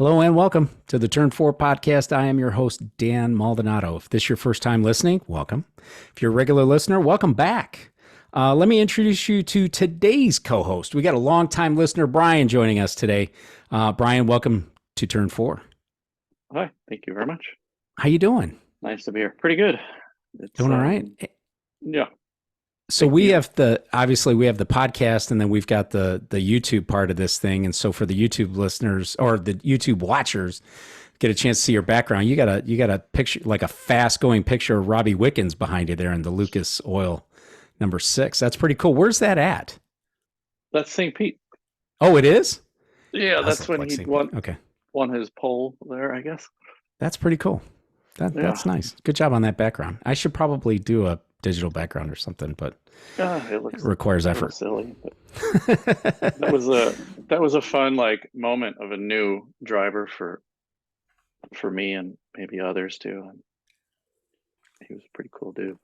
Hello and welcome to the Turn 4 podcast. I am your host, Dan Maldonado. If this is your first time listening, welcome. If you're a regular listener, welcome back. Let me introduce you to today's co-host. We got a longtime listener, Bryan, joining us today. Bryan, welcome to Turn 4. Hi, thank you very much. How you doing? Nice to be here. Pretty good. It's Doing all right? Yeah. So Thank we you. have obviously we have the podcast, and then we've got the YouTube part of this thing. And so for the YouTube listeners or the YouTube watchers, get a chance to see your background. You got a picture, like a fast going picture of Robbie Wickens behind you there in the Lucas Oil number 6. That's pretty cool. Where's that at? That's St. Pete. Oh, it is? Yeah, Does that's look when like he St. won Pete. Okay. won his pole there, I guess. That's pretty cool. That's nice. Good job on that background. I should probably do a digital background or something, but it requires effort. Silly. But that was a fun moment of a new driver for me and maybe others too. And he was a pretty cool dude.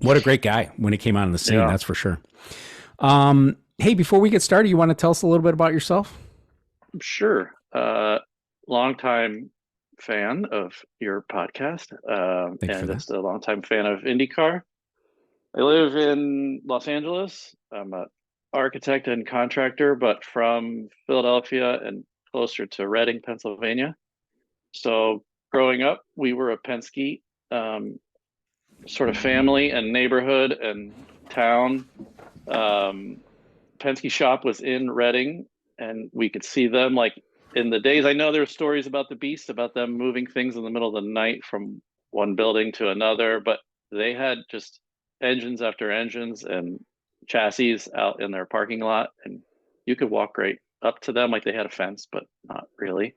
What a great guy when he came out on the scene, that's for sure. Hey, before we get started, you want to tell us a little bit about yourself? Sure. Longtime fan of your podcast, and just a longtime fan of IndyCar. I live in Los Angeles. I'm an architect and contractor, but from Philadelphia and closer to Reading, Pennsylvania. So growing up, we were a Penske sort of family and neighborhood and town. Penske shop was in Reading, and we could see them in the days. I know there's stories about the Beast, about them moving things in the middle of the night from one building to another, but they had just engines after engines and chassis out in their parking lot, and you could walk right up to them. Like they had a fence, but not really.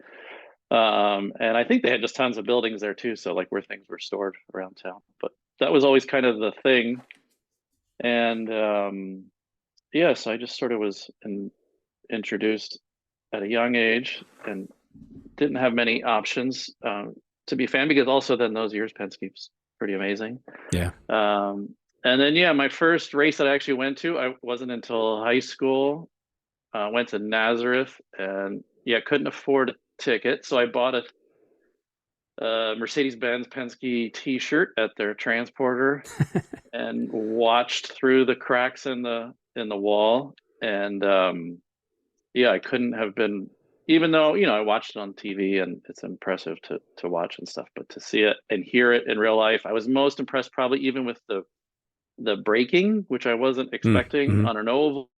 And I think they had just tons of buildings there too, so where things were stored around town. But that was always kind of the thing. And so I just sort of was introduced at a young age and didn't have many options to be a fan, because also then those years Penske's pretty amazing. Yeah. And then my first race that I actually went to, I wasn't until high school. Went to Nazareth, and couldn't afford a ticket, so I bought a Mercedes-Benz Penske T-shirt at their transporter and watched through the cracks in the wall. And I couldn't have been, even though I watched it on TV and it's impressive to watch and stuff, but to see it and hear it in real life, I was most impressed probably even with the braking, which I wasn't expecting on an oval,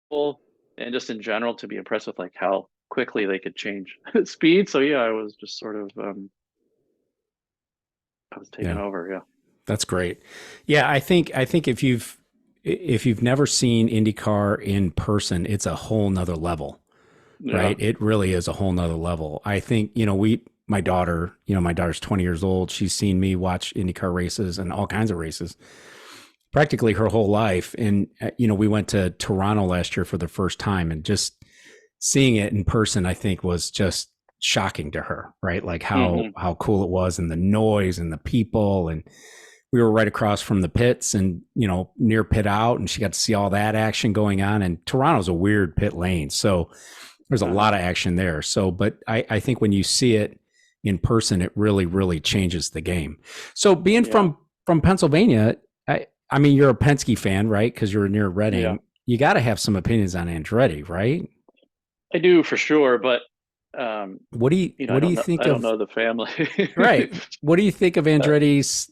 and just in general to be impressed with how quickly they could change speed. So I was just sort of I was taken over. That's great. Yeah, I think if you've never seen IndyCar in person, it's a whole nother level. Right? It really is a whole nother level. I think, my daughter's 20 years old. She's seen me watch IndyCar races and all kinds of races practically her whole life. And, we went to Toronto last year for the first time, and just seeing it in person, I think was just shocking to her, right? Like how cool it was, and the noise and the people. And we were right across from the pits and, near pit out, and she got to see all that action going on. And Toronto's a weird pit lane, so there's a lot of action there. So, but I think when you see it in person, it really, really changes the game. So being from Pennsylvania, I mean, you're a Penske fan, right? Because you're near Reading. Yeah. You got to have some opinions on Andretti, right? I do, for sure. But what do you think of? I don't know the family. Right. What do you think of Andretti's,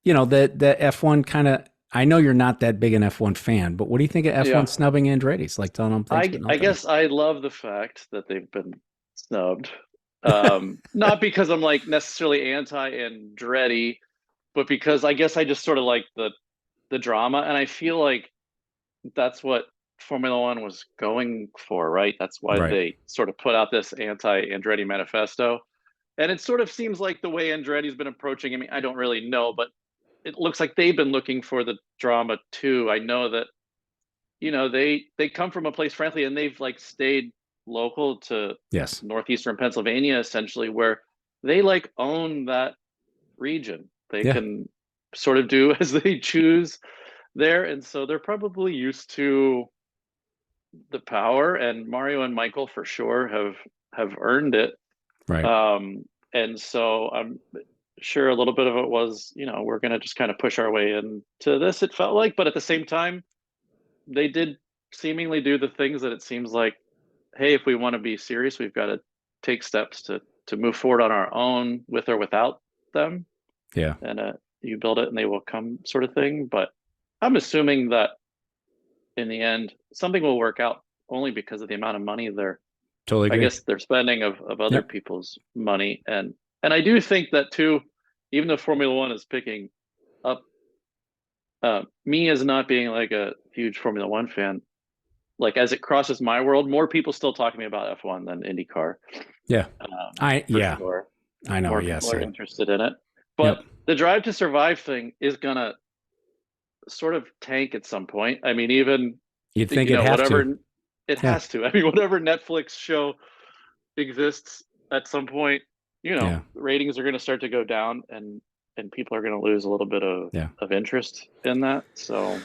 the F1 kind of, I know you're not that big an F1 fan, but what do you think of F1 snubbing Andretti's? Like telling them thanks, I guess I love the fact that they've been snubbed. Not because I'm necessarily anti-Andretti, but because I guess I just sort of like the drama, and I feel like that's what Formula One was going for, right? That's why they sort of put out this anti-Andretti manifesto. And it sort of seems like the way Andretti's been approaching, I mean, I don't really know, but it looks like they've been looking for the drama too. I know that, they come from a place, frankly, and they've stayed local to northeastern Pennsylvania, essentially, where they own that region. They can sort of do as they choose there, and so they're probably used to the power. And Mario and Michael for sure have earned it. Right. And so I'm sure a little bit of it was, we're going to just kind of push our way into this, it felt like. But at the same time, they did seemingly do the things that it seems like, hey, if we want to be serious, we've got to take steps to move forward on our own, with or without them. Yeah. And you build it and they will come, sort of thing. But I'm assuming that in the end, something will work out, only because of the amount of money Totally I agree. guess they're spending of other Yep. people's money. And I do think that too, even though Formula One is picking up, me as not being like a huge Formula One fan, like as it crosses my world, more people still talk to me about F1 than IndyCar. Yeah. For Yeah, sure. I know. More Yeah. people are Same. interested in it. But Yep. the Drive to Survive thing is gonna sort of tank at some point. I mean, even, You'd think it'd have to. whatever it Yeah. has to. I mean, whatever Netflix show exists at some point, Yeah. ratings are going to start to go down, and people are going to lose a little bit Yeah. of interest in that. So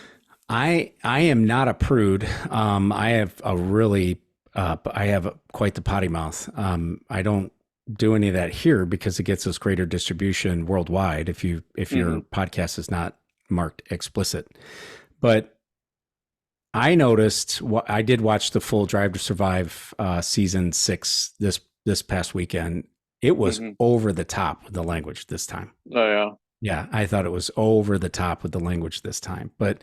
I am not a prude. I have a really I have quite the potty mouth. I don't do any of that here because it gets us greater distribution worldwide if your podcast is not marked explicit. But I noticed I did watch the full Drive to Survive season 6 this past weekend. It was over the top with the language this time. Oh yeah. Yeah, I thought it was over the top with the language this time. But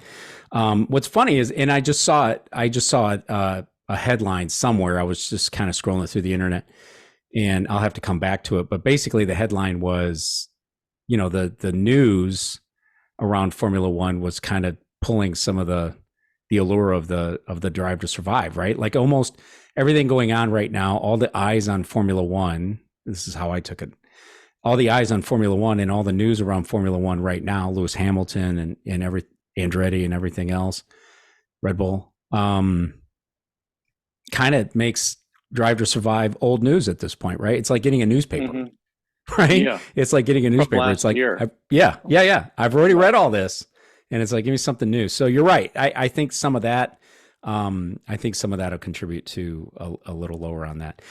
what's funny is, and I just saw it. A headline somewhere. I was just kind of scrolling through the internet, and I'll have to come back to it. But basically, the headline was, the news around Formula One was kind of pulling some of the allure of the Drive to Survive, right? Like almost everything going on right now, all the eyes on Formula One. This is how I took it. All the eyes on Formula One and all the news around Formula One right now, Lewis Hamilton and Andretti and everything else, Red Bull, kind of makes Drive to Survive old news at this point, right? It's like getting a newspaper, right? Yeah. It's like getting a newspaper. It's like, yeah. I've already read all this, and it's like, give me something new. So you're right. I think some of that. I think some of that will contribute to a little lower on that.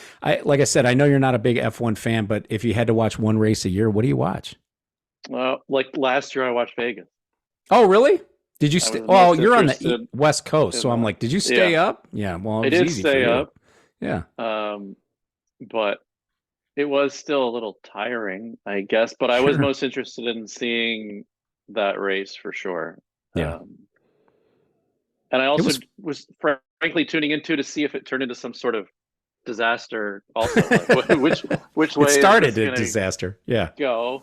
Like I said, I know you're not a big F1 fan, but if you had to watch one race a year, what do you watch? Well, like last year I watched Vegas. Oh, really? Did you stay? Well, you're on the West Coast, so I'm like, did you stay up? Yeah. Well, I did stay up. Yeah. But it was still a little tiring, I guess. But I was most interested in seeing that race for sure. Yeah. And I also was frankly tuning into to see if it turned into some sort of disaster. Also, like, which way it started a disaster? Yeah. Go.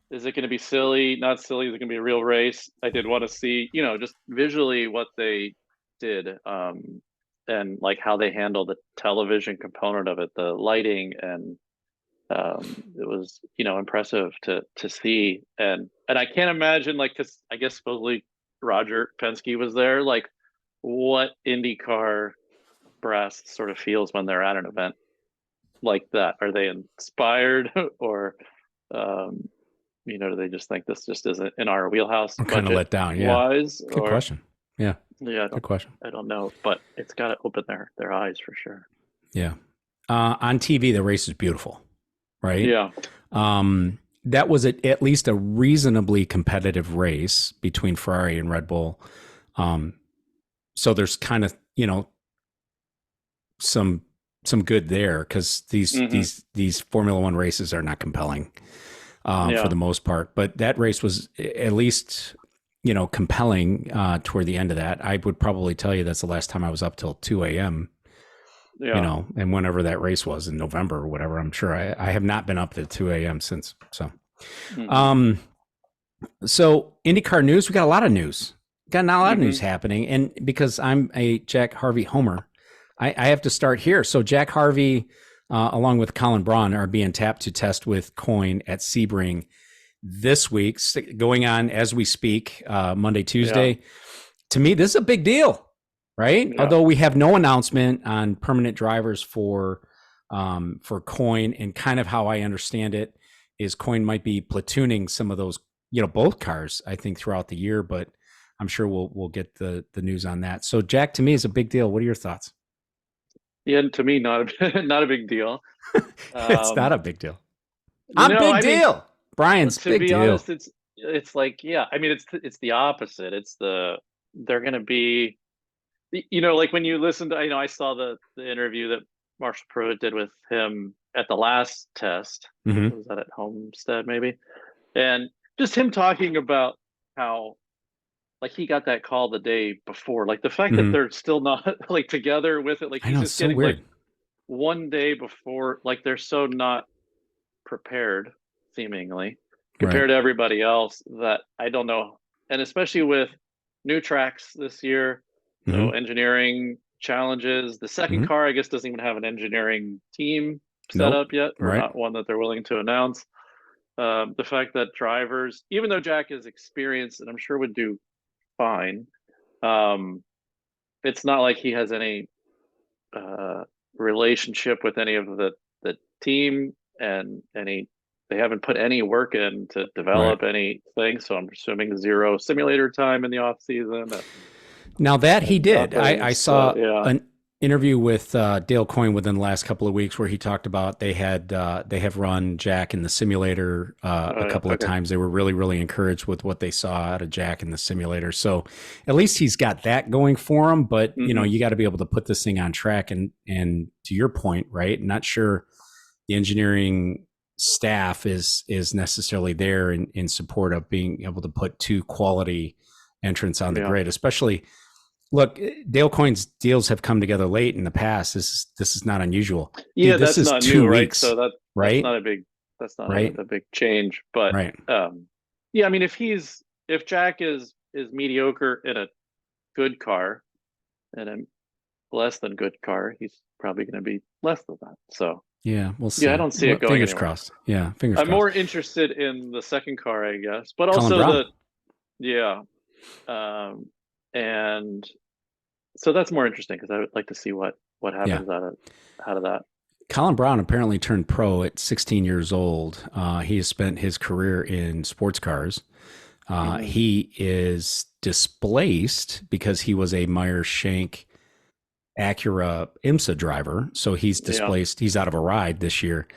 Is it going to be silly? Not silly? Is it going to be a real race? I did want to see, just visually what they did, and like how they handle the television component of it, the lighting, and it was, impressive to see. And I can't imagine, like, because I guess supposedly Roger Penske was there, like, what IndyCar brass sort of feels when they're at an event like that. Are they inspired, or do they just think this just isn't in our wheelhouse? Kind of let down. Yeah. Wise, good question. Yeah. Yeah. Good question. I don't know, but it's got to open their eyes for sure. Yeah. On TV, the race is beautiful, right? Yeah. That was at least a reasonably competitive race between Ferrari and Red Bull. So there's kind of, some good there, because these Formula One races are not compelling for the most part. But that race was at least, compelling toward the end of that. I would probably tell you that's the last time I was up till 2 a.m. Yeah. And whenever that race was in November or whatever, I'm sure I have not been up to 2 a.m. since. So, so IndyCar news, we got a lot of news. Got not a lot of news happening. And because I'm a Jack Harvey homer, I have to start here. So Jack Harvey, along with Colin Braun, are being tapped to test with Coyne at Sebring this week, going on as we speak, Monday, Tuesday. Yeah. To me, this is a big deal, right? Yeah. Although we have no announcement on permanent drivers for Coyne, and kind of how I understand it is Coyne might be platooning some of those, both cars, I think, throughout the year, but I'm sure we'll get the news on that. So Jack, to me, is a big deal. What are your thoughts? Yeah, to me, not not a big deal. It's not Um, a big deal. I'm no, big I mean, deal. Brian's to big be deal. honest, it's like, yeah, I mean, it's the opposite. It's they're gonna be, like when you listen to, I saw the interview that Marshall Pruitt did with him at the last test. Hmm. Was that at Homestead maybe? And just him talking about how like he got that call the day before, like the fact that Hmm. they're still not like together with it, like I he's know, it's just so getting like weird. one day before, like they're so not prepared, seemingly, Right. compared to everybody else, that I don't know. And especially with new tracks this year, Hmm. so engineering challenges. The second Hmm. car, I guess, doesn't even have an engineering team set Nope. up yet, or Right. not one that they're willing to announce. The fact that drivers, even though Jack is experienced and I'm sure would do fine, um, it's not like he has any uh, relationship with any of the team, and any they haven't put any work in to Right. develop anything. So I'm assuming zero simulator time in the off season, Now that he and did, nothing. I So saw yeah, an interview with Dale Coyne within the last couple of weeks where he talked about they have run Jack in the simulator a couple of okay, times. They were really really encouraged with what they saw out of Jack in the simulator. So at least he's got that going for him. But hmm, you got to be able to put this thing on track. And to your point, right? Not sure the engineering staff is necessarily there in support of being able to put two quality entrants on the yeah, grid, especially. Look, Dale Coyne's deals have come together late in the past. This is not unusual, dude. yeah. This That's is not two new, right? weeks, So that's right? not a big that's not Right? a big change. But Right? yeah, I mean, if Jack is mediocre in a good car and a less than good car, he's probably going to be less than that. So Yeah, we'll yeah, I see. don't see it going Fingers anywhere. crossed. Yeah, fingers I'm crossed. more interested in the second car, I guess, but Colin also Brown. yeah, um, and so that's more interesting because I would like to see what Yeah, happens out of that. Colin Brown apparently turned pro at 16 years old. He has spent his career in sports cars. Hmm. He is displaced because he was a Meyer Shank Acura IMSA driver. So he's Yeah, displaced. He's out of a ride this year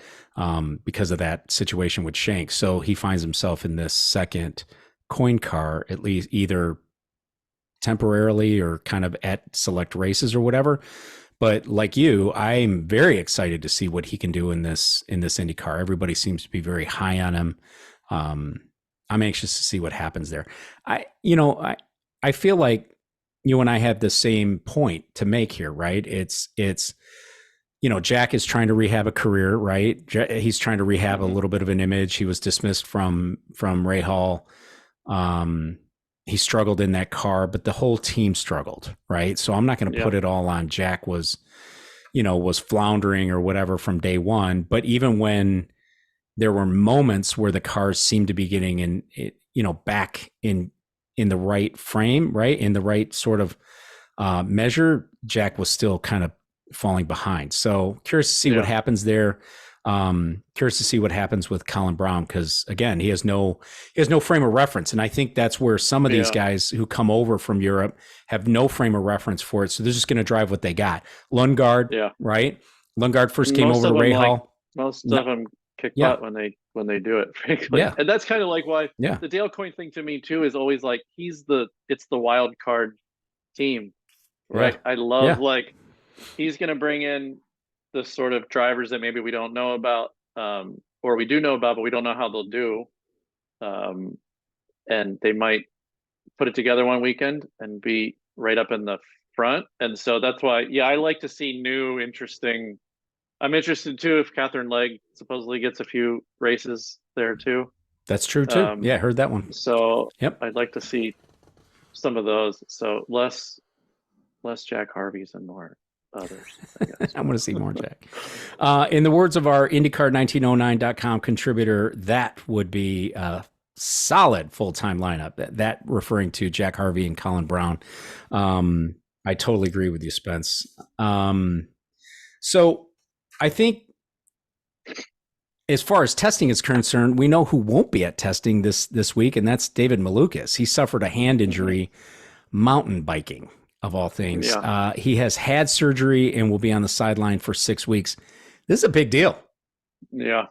because of that situation with Shank. So he finds himself in this second coin car, at least either temporarily or kind of at select races or whatever. But like you, I'm very excited to see what he can do in this Indy car. Everybody seems to be very high on him. Um, I'm anxious to see what happens there. I feel like you and I have the same point to make here, right? It's Jack is trying to rehab a career, right? He's trying to rehab a hmm, little bit of an image. He was dismissed from Rahal. Um, he struggled in that car, but the whole team struggled, right? So I'm not going to yeah, put it all on Jack was floundering or whatever from day one. But even when there were moments where the cars seemed to be getting back in the right frame, right, in the right sort of measure, Jack was still kind of falling behind. So curious to see what yeah, happens there. Curious to see what happens with Colin Brown because again, he has no frame of reference, and I think that's where some of these yeah, guys who come over from Europe have no frame of reference for it, so they're just going to drive what they got. Lundgaard, yeah. right? Lundgaard first came Most over to of them like Rahal. most No, of them kick yeah, butt when they do it, frankly. yeah, And that's kind of like why yeah, the Dale Coyne thing to me too is always like it's the wild card team, yeah, right? I love yeah. like he's going to bring in the sort of drivers that maybe we don't know about, or we do know about, but we don't know how they'll do. Um, and they might put it together one weekend and be right up in the front. And so that's why, yeah, I like to see new, interesting. I'm interested too if Catherine Legg supposedly gets a few races there too. That's true too. Um, Yeah, I heard that one. so Yep. I'd like to see some of those. So less Jack Harveys and more others, I guess. I want to see more Jack. In the words of our IndyCar1909.com contributor, that would be a solid full time lineup. That referring to Jack Harvey and Colin Brown. I totally agree with you, Spence. So I think as far as testing is concerned, we know who won't be at testing this week, and that's David Malukas. He suffered a hand Hmm. injury mountain biking. of all things. Yeah. He has had surgery and will be on the sideline for 6 weeks. This is a big deal. Yeah.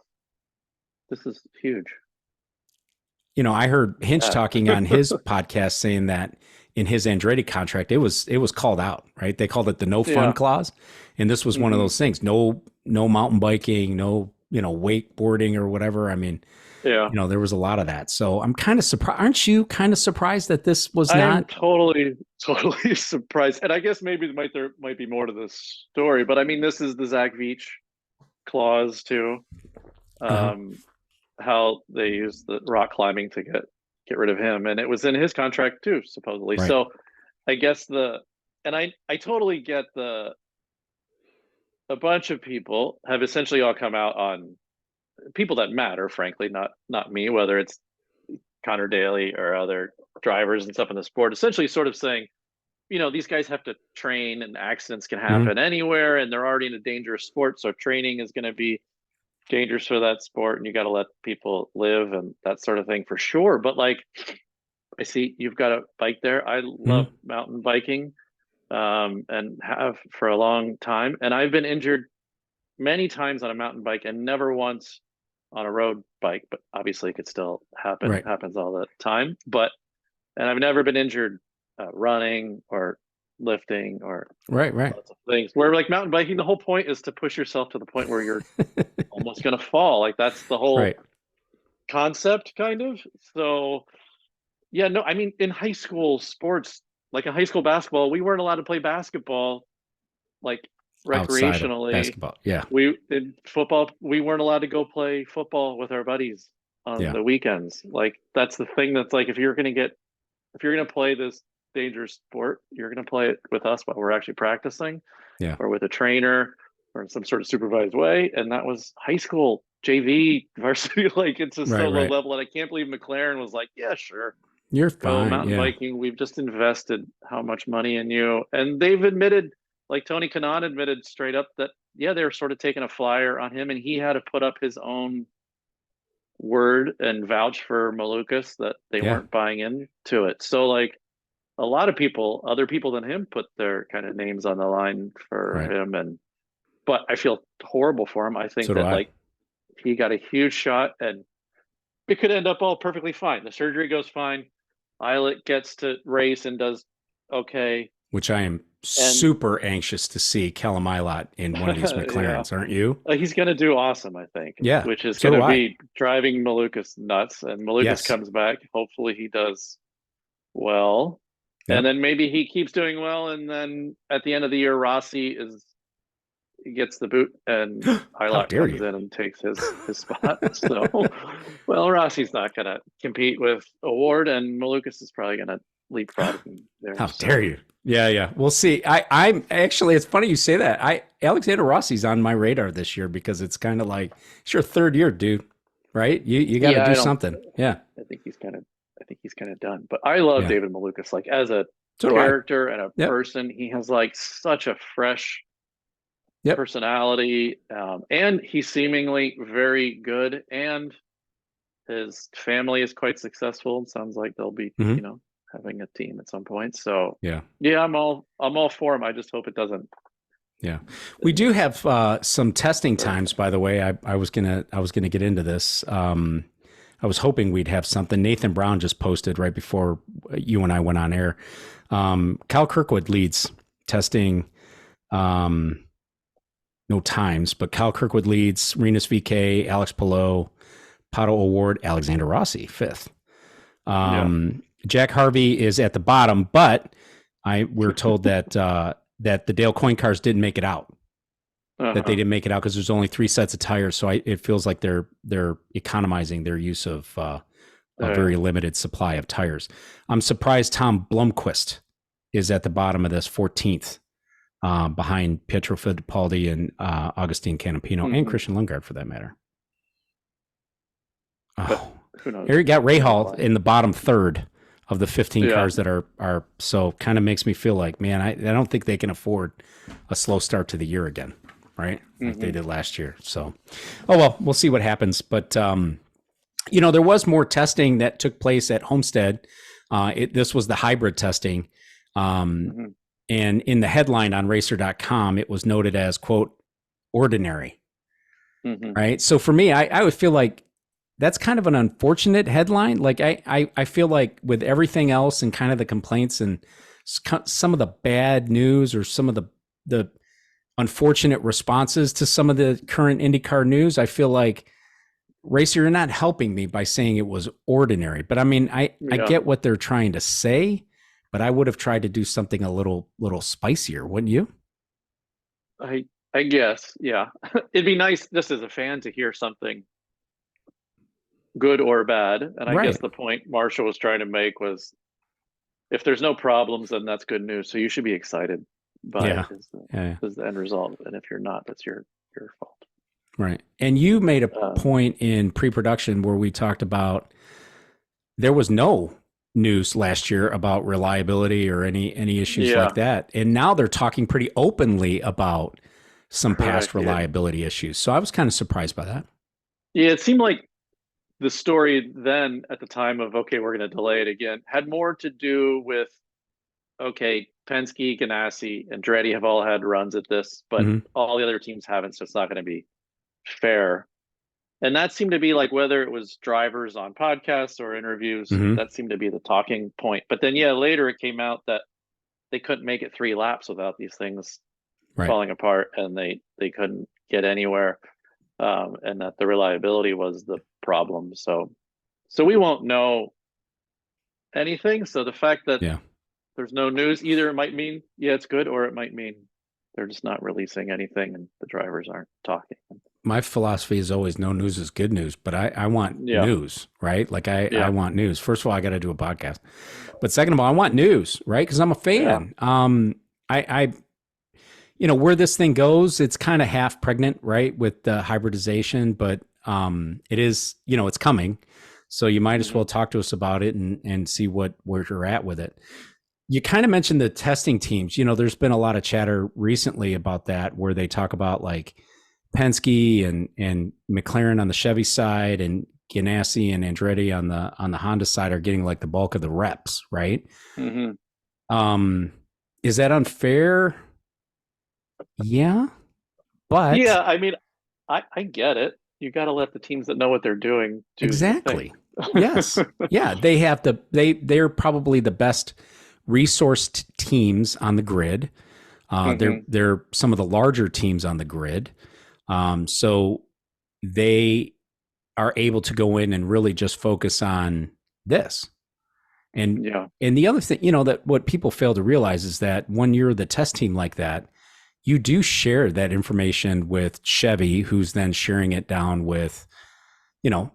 This is huge. You know, I heard Hinch talking on his podcast saying that in his Andretti contract, it was called out, right? They called it the no fun Yeah. clause. And this was one of those things. No mountain biking, no, wakeboarding or whatever. I mean, Yeah. there was a lot of that. So I'm kind of surprised. Aren't you kind of surprised that this was I am not? totally, totally surprised. And I guess maybe there might be more to this story, but I mean, this is the Zach Veach clause too. How they used the rock climbing to get rid of him, and it was in his contract too, supposedly. Right. So I guess I totally get a bunch of people have essentially all come out on people that matter, frankly, not me, whether it's Connor Daly or other drivers and stuff in the sport, essentially sort of saying, these guys have to train and accidents can happen anywhere and they're already in a dangerous sport. So training is going to be dangerous for that sport and you got to let people live and that sort of thing for sure. But like, I see you've got a bike there. I love mountain biking and have for a long time. And I've been injured many times on a mountain bike and never once on a road bike, but obviously it could still happen. Right. It happens all the time. And I've never been injured running or lifting or Right. lots of things. Where like mountain biking, the whole point is to push yourself to the point where you're almost going to fall. Like that's the whole concept, kind of. So, yeah, no, I mean, in high school sports, like in high school basketball, we weren't allowed to play basketball, like recreationally. Basketball. Yeah. In football, we weren't allowed to go play football with our buddies on the weekends. Like that's the thing that's like if you're gonna play this dangerous sport, you're gonna play it with us while we're actually practicing, or with a trainer or in some sort of supervised way. And that was high school JV varsity. Like it's a solo level, and I can't believe McLaren was like, yeah, sure. You're Go fine. mountain biking. We've just invested how much money in you. And they've admitted, like Tony Kanaan admitted straight up that, yeah, they were sort of taking a flyer on him and he had to put up his own word and vouch for Malukas that they weren't buying into it. So like a lot of people, other people than him, put their kind of names on the line for him. But I feel horrible for him. I think like he got a huge shot and it could end up all perfectly fine. The surgery goes fine. Eilert gets to race and does okay. Which I am super anxious to see Callum Eilert in one of these McLarens, aren't you? He's going to do awesome, I think. Yeah. Which is going to be driving Malukas nuts. And Malukas comes back. Hopefully he does well. Yep. And then maybe he keeps doing well. And then at the end of the year, Rossi gets the boot and Eilert comes in and takes his spot. So, well, Rossi's not going to compete with Award and Malukas is probably going to leapfrog him there. How dare you? Yeah. We'll see. I'm actually, it's funny you say that. Alexander Rossi's on my radar this year because it's kind of like, it's your third year, dude, right? You got to do something. Yeah. I think he's kind of done, but I love David Malukas, like as a character and a person, he has like such a fresh personality, and he's seemingly very good, and his family is quite successful. It sounds like they'll be, having a team at some point. So yeah, I'm all for him. I just hope it doesn't. Yeah, we do have some testing times. By the way, I was gonna get into this. I was hoping we'd have something. Nathan Brown just posted right before you and I went on air. Kyle Kirkwood leads testing. No times, but Kyle Kirkwood leads, Renus VK, Alex Palou, Pato Award, Alexander Rossi, fifth. Jack Harvey is at the bottom, but we're told that that the Dale Coyne cars didn't make it out. That they didn't make it out because there's only 3 sets of tires. So it feels like they're economizing their use of a very limited supply of tires. I'm surprised Tom Blomqvist is at the bottom of this, 14th. Behind Pietro Fittipaldi and Augustine Canapino and Christian Lundgaard for that matter. Oh, who knows? Here you got Rahal in the bottom third of the 15 cars that are so kind of makes me feel like, man, I don't think they can afford a slow start to the year again, right? Like they did last year. So, oh well, we'll see what happens. But there was more testing that took place at Homestead. This was the hybrid testing. And in the headline on racer.com, it was noted as, quote, ordinary. Mm-hmm. Right. So for me, I would feel like that's kind of an unfortunate headline. Like I feel like with everything else and kind of the complaints and some of the bad news or some of the unfortunate responses to some of the current IndyCar news, I feel like, Racer, you're not helping me by saying it was ordinary. But I mean, I get what they're trying to say, but I would have tried to do something a little spicier, wouldn't you? I guess, yeah. It'd be nice just as a fan to hear something good or bad. And I guess Right. the point Marshall was trying to make was if there's no problems, then that's good news. So you should be excited by Yeah. it Yeah. is the end result. And if you're not, that's your fault. Right. And you made a point in pre-production where we talked about there was no news last year about reliability or any issues like that. And now they're talking pretty openly about some past reliability issues. So I was kind of surprised by that. Yeah, it seemed like the story then at the time of, okay, we're going to delay it again, had more to do with, okay, Penske, Ganassi, and Andretti have all had runs at this, but all the other teams haven't, so it's not going to be fair. And that seemed to be like whether it was drivers on podcasts or interviews, that seemed to be the talking point. But then, yeah, later it came out that they couldn't make it 3 laps without these things falling apart, and they couldn't get anywhere, and that the reliability was the problem. So we won't know anything. So the fact that there's no news, either it might mean, yeah, it's good, or it might mean they're just not releasing anything and the drivers aren't talking. My philosophy is always no news is good news, but I want news, right? Like I want news. First of all, I got to do a podcast, but second of all, I want news, right? Because I'm a fan. I you know, where this thing goes, it's kind of half pregnant, right? With the hybridization, but it is, you know, it's coming. So you might as well talk to us about it and see where you're at with it. You kind of mentioned the testing teams. You know, there's been a lot of chatter recently about that, where they talk about like Penske and McLaren on the Chevy side, and Ganassi and Andretti on the Honda side are getting like the bulk of the reps, right? Is that unfair? Yeah, but yeah, I mean, I get it. You got to let the teams that know what they're doing do exactly. Yes, yeah, they have they're probably the best resourced teams on the grid. They're some of the larger teams on the grid. So they are able to go in and really just focus on this. And the other thing, you know, that what people fail to realize is that when you're the test team like that, you do share that information with Chevy, who's then sharing it down with, you know,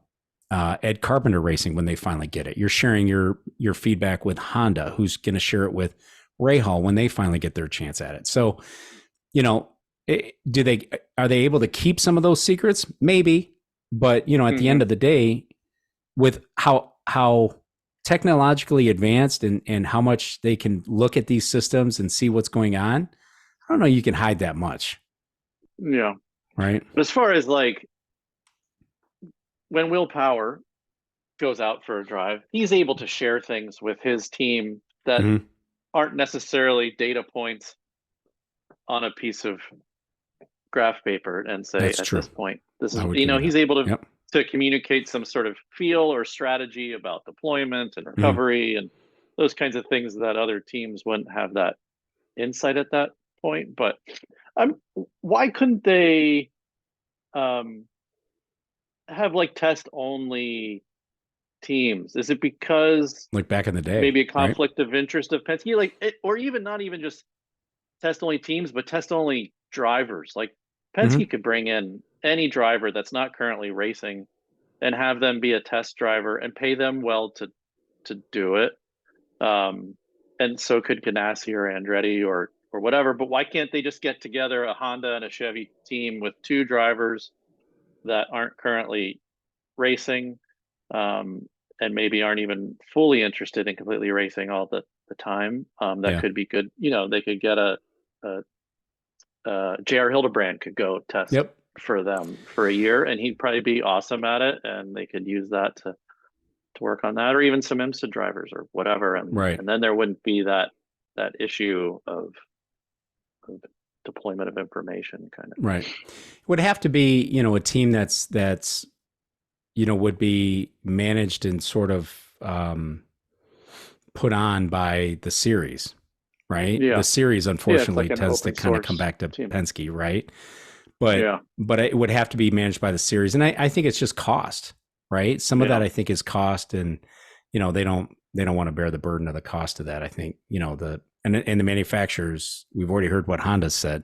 Ed Carpenter Racing when they finally get it. You're sharing your feedback with Honda, who's going to share it with Rahal when they finally get their chance at it. So, you know, are they able to keep some of those secrets? Maybe, but you know, at the end of the day, with how technologically advanced and how much they can look at these systems and see what's going on, I don't know, you can hide that much. Yeah. Right. But as far as like when Will Power goes out for a drive, he's able to share things with his team that aren't necessarily data points on a piece of graph paper and say, that's at true. This point, this is, you know, he's able to to communicate some sort of feel or strategy about deployment and recovery and those kinds of things that other teams wouldn't have that insight at that point. But why couldn't they have like test only teams? Is it because like back in the day, maybe a conflict of interest of Penske, like or even not even just test only teams, but test only drivers? Like Penske could bring in any driver that's not currently racing and have them be a test driver and pay them well to do it. And so could Ganassi or Andretti or whatever. But why can't they just get together a Honda and a Chevy team with 2 drivers that aren't currently racing, and maybe aren't even fully interested in completely racing all the time? That could be good. You know, they could get a J.R. Hildebrand could go test for them for a year, and he'd probably be awesome at it, and they could use that to work on that, or even some IMSA drivers or whatever, and then there wouldn't be that that issue of deployment of information kind of. Right. It would have to be, a team that's would be managed and sort of put on by the series, right? Yeah. The series, unfortunately, like tends to kind of come back to team. Penske, right? But it would have to be managed by the series, and I think it's just cost, right? Some of that I think is cost, and they don't want to bear the burden of the cost of that. I think the manufacturers. We've already heard what Honda said,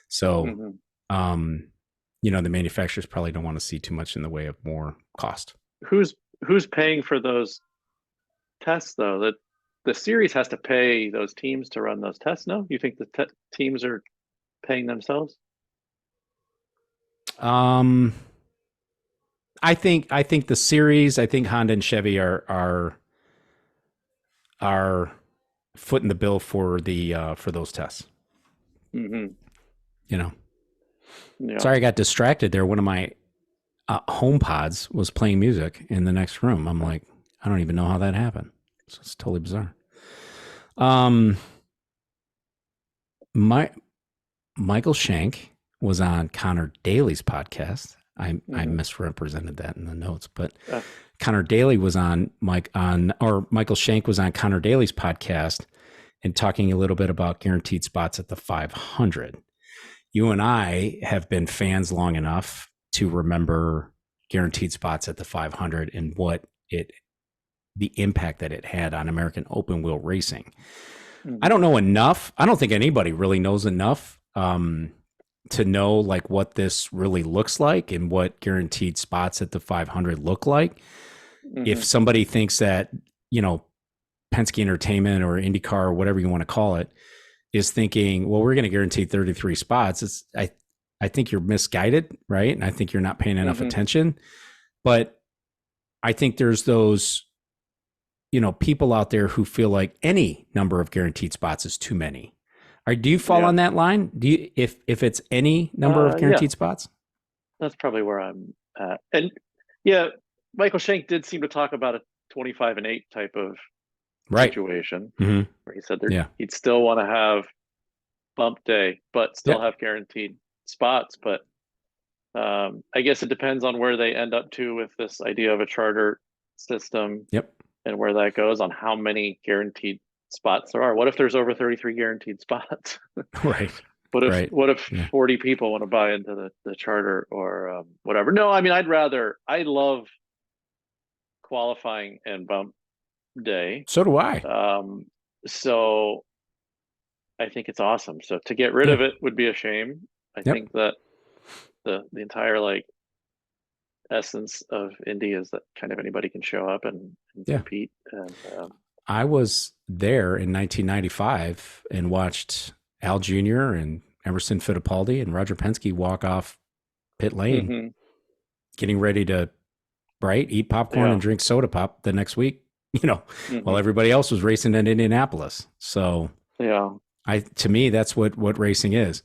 so the manufacturers probably don't want to see too much in the way of more cost. Who's paying for those tests though? That the series has to pay those teams to run those tests. No, you think the teams are paying themselves? I think the series. I think Honda and Chevy are footing the bill for those tests. Sorry, I got distracted there. One of my home pods was playing music in the next room. I'm like, I don't even know how that happened. So it's totally bizarre. Michael Shank was on Connor Daly's podcast. I misrepresented that in the notes, but Connor Daly was Michael Shank was on Connor Daly's podcast and talking a little bit about guaranteed spots at the 500. You and I have been fans long enough to remember guaranteed spots at the 500 and the impact that it had on American open wheel racing. I don't know enough. I don't think anybody really knows enough to know like what this really looks like and what guaranteed spots at the 500 look like. If somebody thinks that, Penske Entertainment or IndyCar or whatever you want to call it is thinking, well, we're going to guarantee 33 spots. I think you're misguided, right? And I think you're not paying enough attention. But I think there's those, people out there who feel like any number of guaranteed spots is too many. Do you fall on that line? Do you, if it's any number of guaranteed spots? That's probably where I'm at. And Michael Shank did seem to talk about a 25-8 type of situation where he said he'd still want to have bump day, but still have guaranteed spots. But I guess it depends on where they end up to with this idea of a charter system and where that goes on how many guaranteed spots there are. What if there's over 33 guaranteed spots? Right. What if 40 people want to buy into the charter or whatever? No, I mean, I love qualifying and bump day. So do I. So I think it's awesome. So to get rid of it would be a shame. I think that the entire like essence of Indy is that kind of anybody can show up and compete. And I was there in 1995 and watched Al Jr. and Emerson Fittipaldi and Roger Penske walk off pit lane, getting ready to eat popcorn and drink soda pop the next week, while everybody else was racing in Indianapolis. So to me, that's what racing is.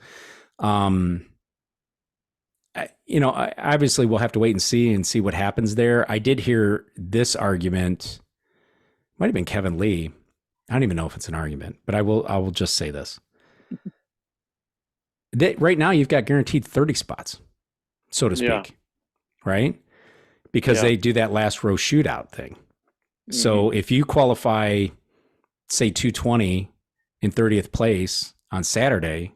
Obviously we'll have to wait and see what happens there. I did hear this argument, might have been Kevin Lee. I don't even know if it's an argument, but I will just say this. Right now you've got guaranteed 30 spots, so to speak, right? Because they do that last row shootout thing. So if you qualify, say 220 in 30th place on Saturday,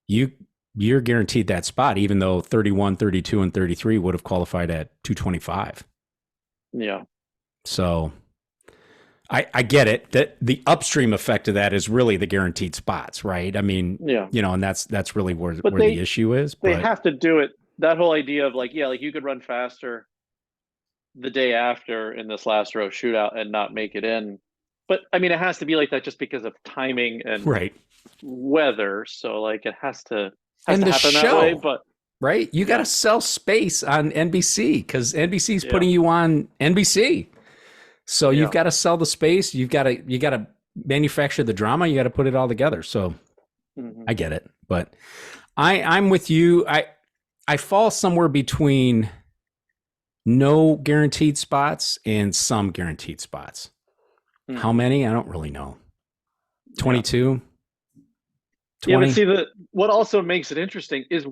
you're guaranteed that spot, even though 31, 32, and 33 would have qualified at 225. Yeah. So I get it that the upstream effect of that is really the guaranteed spots, right? I mean, and that's really where the issue is. They have to do it. That whole idea of like you could run faster the day after in this last row shootout and not make it in. But I mean, it has to be like that just because of timing and weather. So like it has to happen that way. But you got to sell space on NBC because NBC is putting you on NBC. So you've got to sell the space. You got to manufacture the drama. You got to put it all together. So I get it, but I'm with you. I fall somewhere between no guaranteed spots and some guaranteed spots. How many? I don't really know. 22, 20. Yeah, but see, what also makes it interesting is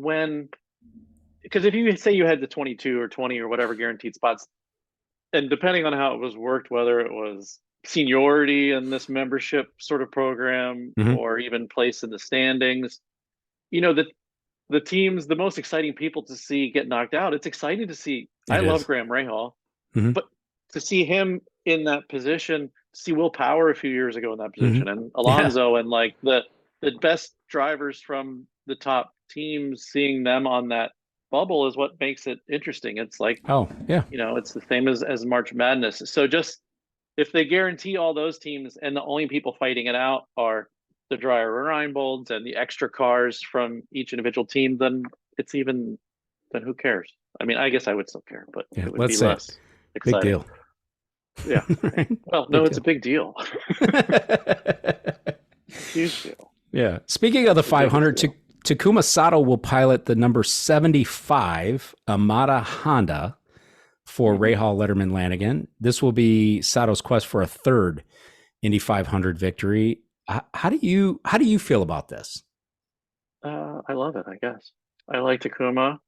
because if you say you had the 22 or 20 or whatever guaranteed spots, and depending on how it was worked, whether it was seniority in this membership sort of program Mhm. or even place in the standings, the teams, the most exciting people to see get knocked out. It's exciting to see. I It love is. Graham Rahal, Mhm. but to see him in that position, see Will Power a few years ago in that Mhm. position, and Yeah. Alonso, and like the best drivers from the top teams, seeing them on that bubble is what makes it interesting. It's like, Oh, yeah. it's the same as March Madness. So just if they guarantee all those teams and the only people fighting it out are the Dreyer Reinbolds and the extra cars from each individual team, then then who cares? I mean, I guess I would still care, but Yeah. it would Let's be say it. less Big exciting. deal. Yeah. Right? Well, no, Big it's a deal. big deal. Huge deal. Yeah. Speaking of the The biggest 500, deal. Takuma Sato will pilot the number 75 Amada Honda for Rahal, Letterman, Lanigan. This will be Sato's quest for a third Indy 500 victory. How do you feel about this? I love it, I guess. I like Takuma.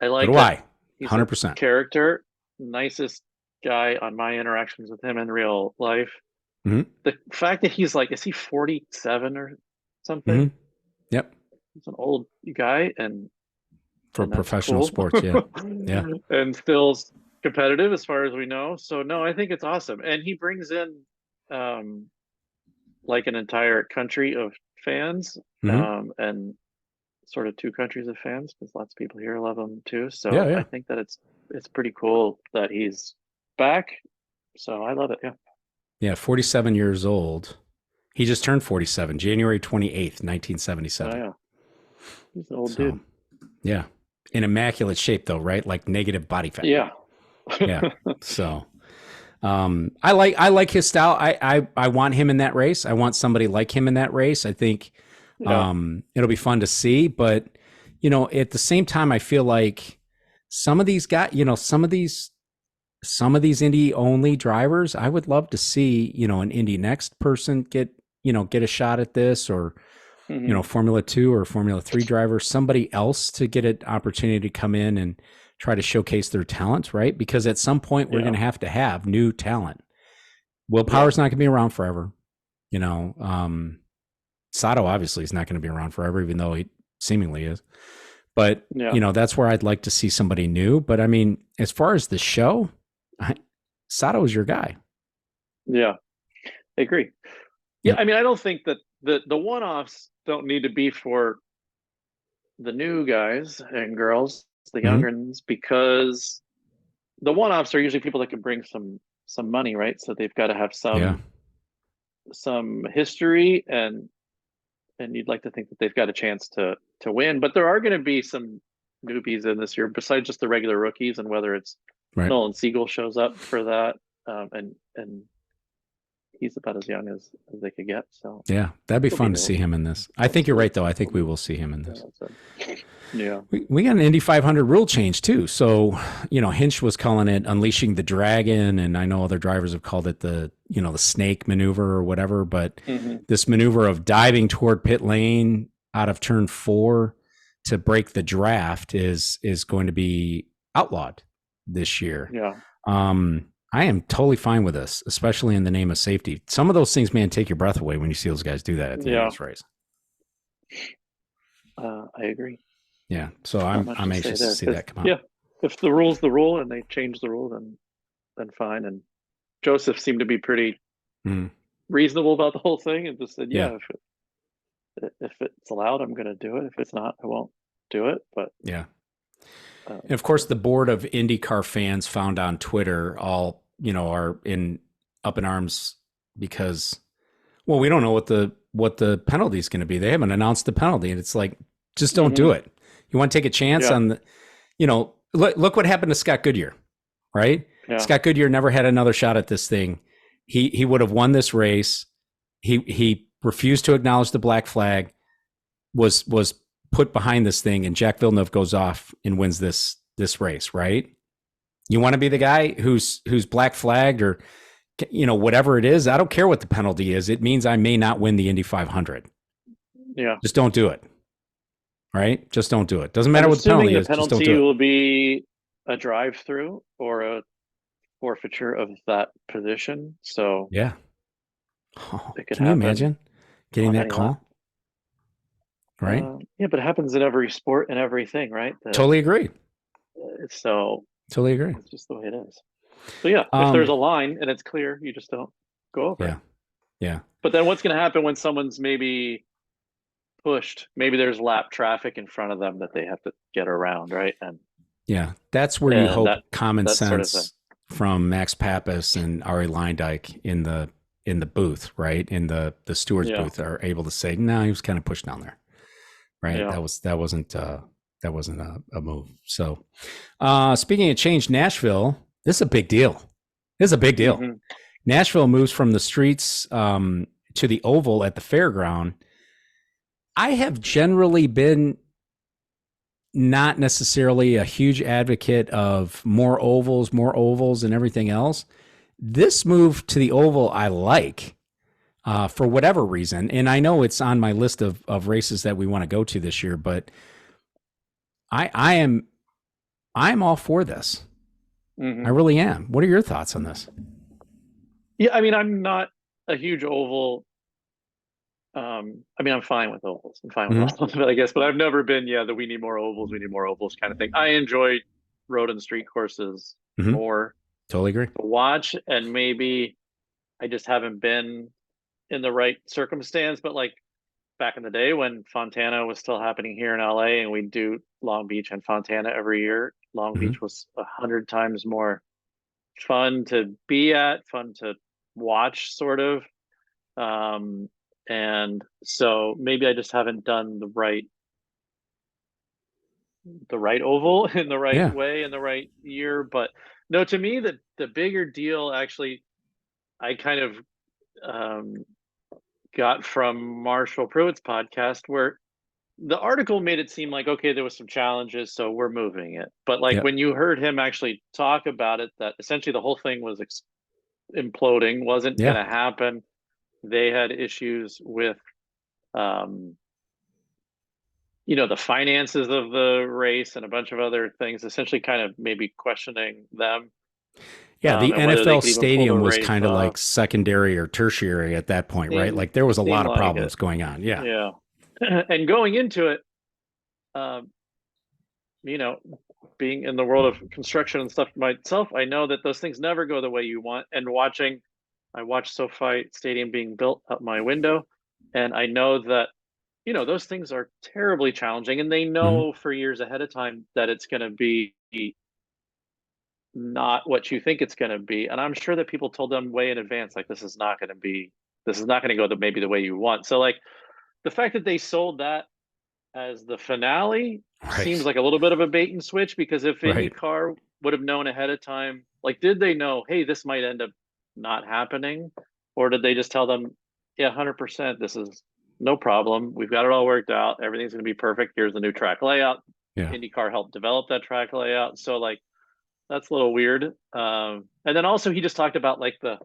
I So like do that I. he's a 100%. character, nicest guy on my interactions with him in real life. Mm-hmm. The fact that he's like, is he 47 or something? Mm-hmm. Yep. He's an old guy, and For that's professional cool. sports. Yeah. Yeah. And still competitive as far as we know. So no, I think it's awesome. And he brings in um like an entire country of fans, Mm-hmm. and sort of two countries of fans, because lots of people here love him too. Yeah. So I Yeah. think that it's pretty cool that he's back. So I love it. Yeah. Yeah. 47 years old. He just turned 47, January 28th, Oh 1977. yeah. He's an old So, dude. yeah. In immaculate shape, though, right? Like negative body fat. Yeah. Yeah. So, I like his style. I want him in that race. I want somebody like him in that race. I think, Yeah. it'll be fun to see. But, at the same time, I feel like some of these guys, some of these Indy only drivers, I would love to see, an Indy Next person get a shot at this, or, Mhm. Formula 2 or Formula 3 driver, somebody else to get an opportunity to come in and try to showcase their talent, right? Because at some point we're Yeah. going to have new talent. Will Power's not going to be around forever. Sato obviously is not going to be around forever, even though he seemingly is. But, Yeah. that's where I'd like to see somebody new. But I mean, as far as the show, Sato is your guy. Yeah. I agree. Yeah. Yep. I mean, I don't think that the one-offs don't need to be for the new guys and girls, the younger ones, because the one-offs are usually people that can bring some money, right? So they've got to have Yeah. some history, and you'd like to think that they've got a chance to win. But there are going to be some newbies in this year besides just the regular rookies, and whether it's Right. Nolan Siegel shows up for that, and he's about as young as they could get. So Yeah. That'd be it'll fun be to see new. him in this. I think you're right, though. I think we will see him in this. Yeah. We got an Indy 500 rule change too. So, Hinch was calling it unleashing the dragon, and I know other drivers have called it the snake maneuver or whatever. But this maneuver of diving toward pit lane out of turn 4 to break the draft is going to be outlawed this year. Yeah. I am totally fine with this, especially in the name of safety. Some of those things, man, take your breath away when you see those guys do that at the end of this race. I agree. Yeah, so I'm anxious to see that come out. Yeah, if the rule's the rule and they change the rule, then fine. And Joseph seemed to be pretty reasonable about the whole thing, and just said, yeah. If it's allowed, I'm going to do it. If it's not, I won't do it. But yeah. And of course, the board of IndyCar fans found on Twitter all, are up in arms because, well, we don't know what the penalty is going to be. They haven't announced the penalty, and it's like, just don't do it. You want to take a chance on the, look what happened to Scott Goodyear, right? Yeah. Scott Goodyear never had another shot at this thing. He would have won this race. He refused to acknowledge the black flag, was put behind this thing, and Jack Villeneuve goes off and wins this race, right? You want to be the guy who's black flagged or whatever it is, I don't care what the penalty is. It means I may not win the Indy 500. Yeah. Just don't do it. Right? Just don't do it. Doesn't I'm matter what the penalty assuming the is. Just don't do penalty it. will be a drive-through or a forfeiture of that position. So Yeah. Oh, it could can you happen imagine getting on that any lap. call? Right? Yeah, but it happens in every sport and everything, right? Totally agree. So Totally agree. it's just the way it is. So yeah, if there's Um, a line and it's clear, you just don't go over it. yeah. Yeah. But then what's going to happen when someone's maybe pushed? Maybe there's lap traffic in front of them that they have to get around, right? Yeah. That's where you And hope common that sort of thing. sense from Max Pappas and Ari Leindyke in the booth, right? In the stewards Yeah, booth are able to say, no, he was kind of pushed down there. Right. yeah. That wasn't a move. So speaking of change, Nashville, this is a big deal. This is a big deal. Mm-hmm. Nashville moves from the streets to the oval at the fairground. I have generally been not necessarily a huge advocate of more ovals and everything else. This move to the oval, I like for whatever reason. And I know it's on my list of races that we want to go to this year, but I'm all for this. Mm-hmm. I really am. What are your thoughts on this? Yeah, I mean, I'm not a huge oval. I mean, I'm fine with ovals. I'm fine with Mm-hmm. all of it, I guess. But I've never been, the we need more ovals, kind of thing. I enjoy road and street courses Mm-hmm. more Totally agree. to watch, and maybe I just haven't been in the right circumstance. But like back in the day when Fontana was still happening here in LA, and we do Long Beach and Fontana every year, Long Mm-hmm. Beach was 100 times more fun to be at, fun to watch, sort of. And so maybe I just haven't done the right oval in the right Yeah. way in the right year. But no, to me, the bigger deal actually, I kind of got from Marshall Pruitt's podcast, where the article made it seem like, okay, there was some challenges, so we're moving it. But like Yep. when you heard him actually talk about it, that essentially the whole thing was imploding, wasn't Yeah. going to happen. They had issues with the finances of the race and a bunch of other things, essentially kind of maybe questioning them. Yeah, the And whether they NFL could even pull the stadium was race kind of like off. secondary or tertiary at that point, right? Seemed Like there was a lot seemed of like problems it. going on. Yeah. Yeah. And going into it, um, you know, being in the world of construction and stuff myself, I know that those things never go the way you want. And I watched SoFi Stadium being built out my window, and I know that those things are terribly challenging, and they Mm-hmm. know for years ahead of time that it's going to be not what you think it's going to be. And I'm sure that people told them way in advance, like, this is not going to go maybe the way you want. So like the fact that they sold that as the finale seems Right. like a little bit of a bait and switch, because if Right. IndyCar would have known ahead of time, like, did they know, hey, this might end up not happening? Or did they just tell them, yeah, 100%, this is no problem. We've got it all worked out. Everything's going to be perfect. Here's the new track layout. Yeah. IndyCar helped develop that track layout. So like, that's a little weird. And then also he just talked about like the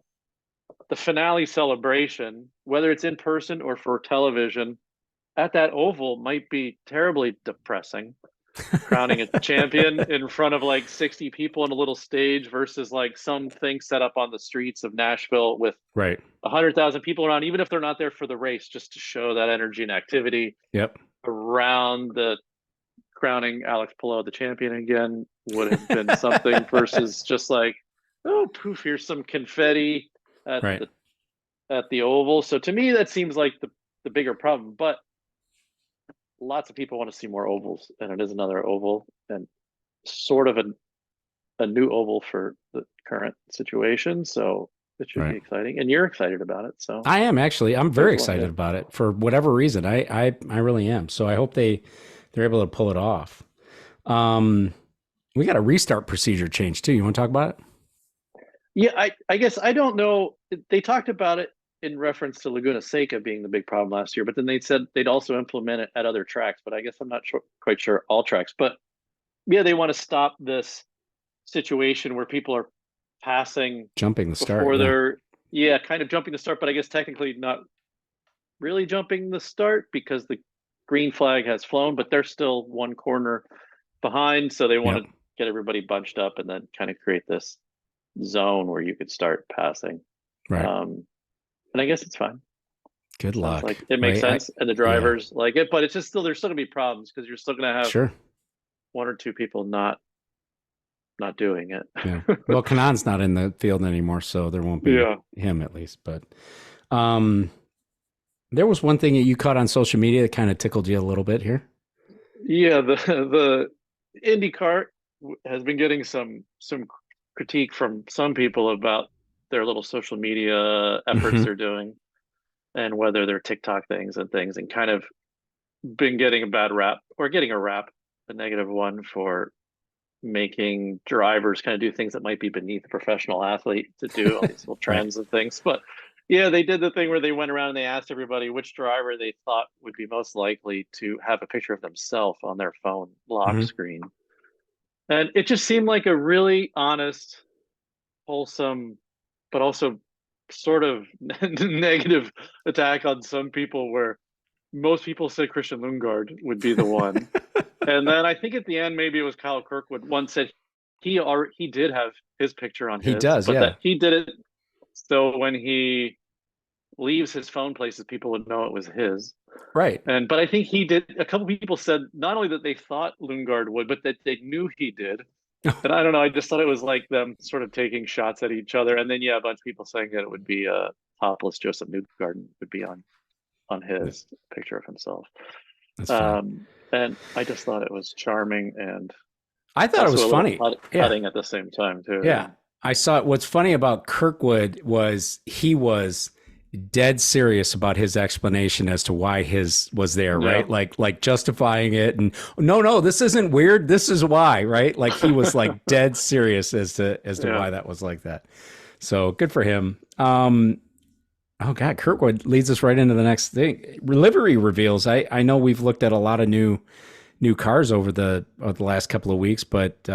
finale celebration, whether it's in person or for television, at that oval might be terribly depressing. Crowning a champion in front of like 60 people in a little stage versus like something set up on the streets of Nashville with Right. 100,000 people around, even if they're not there for the race, just to show that energy and activity Yep. around the crowning Alex Palou the champion again would have been something versus just like, oh, poof, here's some confetti at Right. the oval. So to me, that seems like the bigger problem. But lots of people want to see more ovals, and it is another oval and sort of a new oval for the current situation. So it should be Right. exciting, and you're excited about it. So I am actually. I'm very there's one excited good. about it for whatever reason. I really am. So I hope they're able to pull it off. We got a restart procedure change too. You want to talk about it? Yeah, I guess I don't know. They talked about it in reference to Laguna Seca being the big problem last year, but then they said they'd also implement it at other tracks. But I guess I'm not quite sure all tracks. But yeah, they want to stop this situation where people are passing Jumping the start. before Yeah. yeah, kind of jumping the start, but I guess technically not really jumping the start because the green flag has flown, but they're still one corner behind. So they want Yep. to get everybody bunched up and then kind of create this zone where you could start passing. Right. And I guess it's fine. Good Sounds luck. like it makes Right. sense. And the drivers like it, but it's just still, there's still gonna be problems because you're still gonna have Sure. one or two people not doing it. Yeah. Well, Kanan's not in the field anymore, so there won't be him at least. But there was one thing that you caught on social media that kind of tickled you a little bit here. Yeah, the IndyCar has been getting some critique from some people about their little social media efforts they're doing and whether they're TikTok things and kind of been getting a bad rap or getting a rap, a negative one for making drivers kind of do things that might be beneath a professional athlete to do, all these little trends and things. But yeah, they did the thing where they went around and they asked everybody which driver they thought would be most likely to have a picture of themselves on their phone lock screen. And it just seemed like a really honest, wholesome, but also sort of negative attack on some people where most people said Christian Lundgaard would be the one. And then I think at the end, maybe it was Kyle Kirkwood once said he did have his picture on his. He does, but yeah. that he did it so when he leaves his phone places, people would know it was his. Right. But I think he did. A couple people said not only that they thought Lundgaard would, but that they knew he did. And I don't know. I just thought it was like them sort of taking shots at each other. And then a bunch of people saying that it would be topless Joseph Newgarden would be on his picture of himself. That's fine. And I just thought it was charming, and I thought it was funny. Cutting at the same time too. Yeah, I saw it. What's funny about Kirkwood was he was dead serious about his explanation as to why his was there, right? Like justifying it, and no, this isn't weird. This is why, right? Like he was like dead serious as to why that was like that. So good for him. Oh God, Kirkwood leads us right into the next thing. Livery reveals. I know we've looked at a lot of new cars over the last couple of weeks, but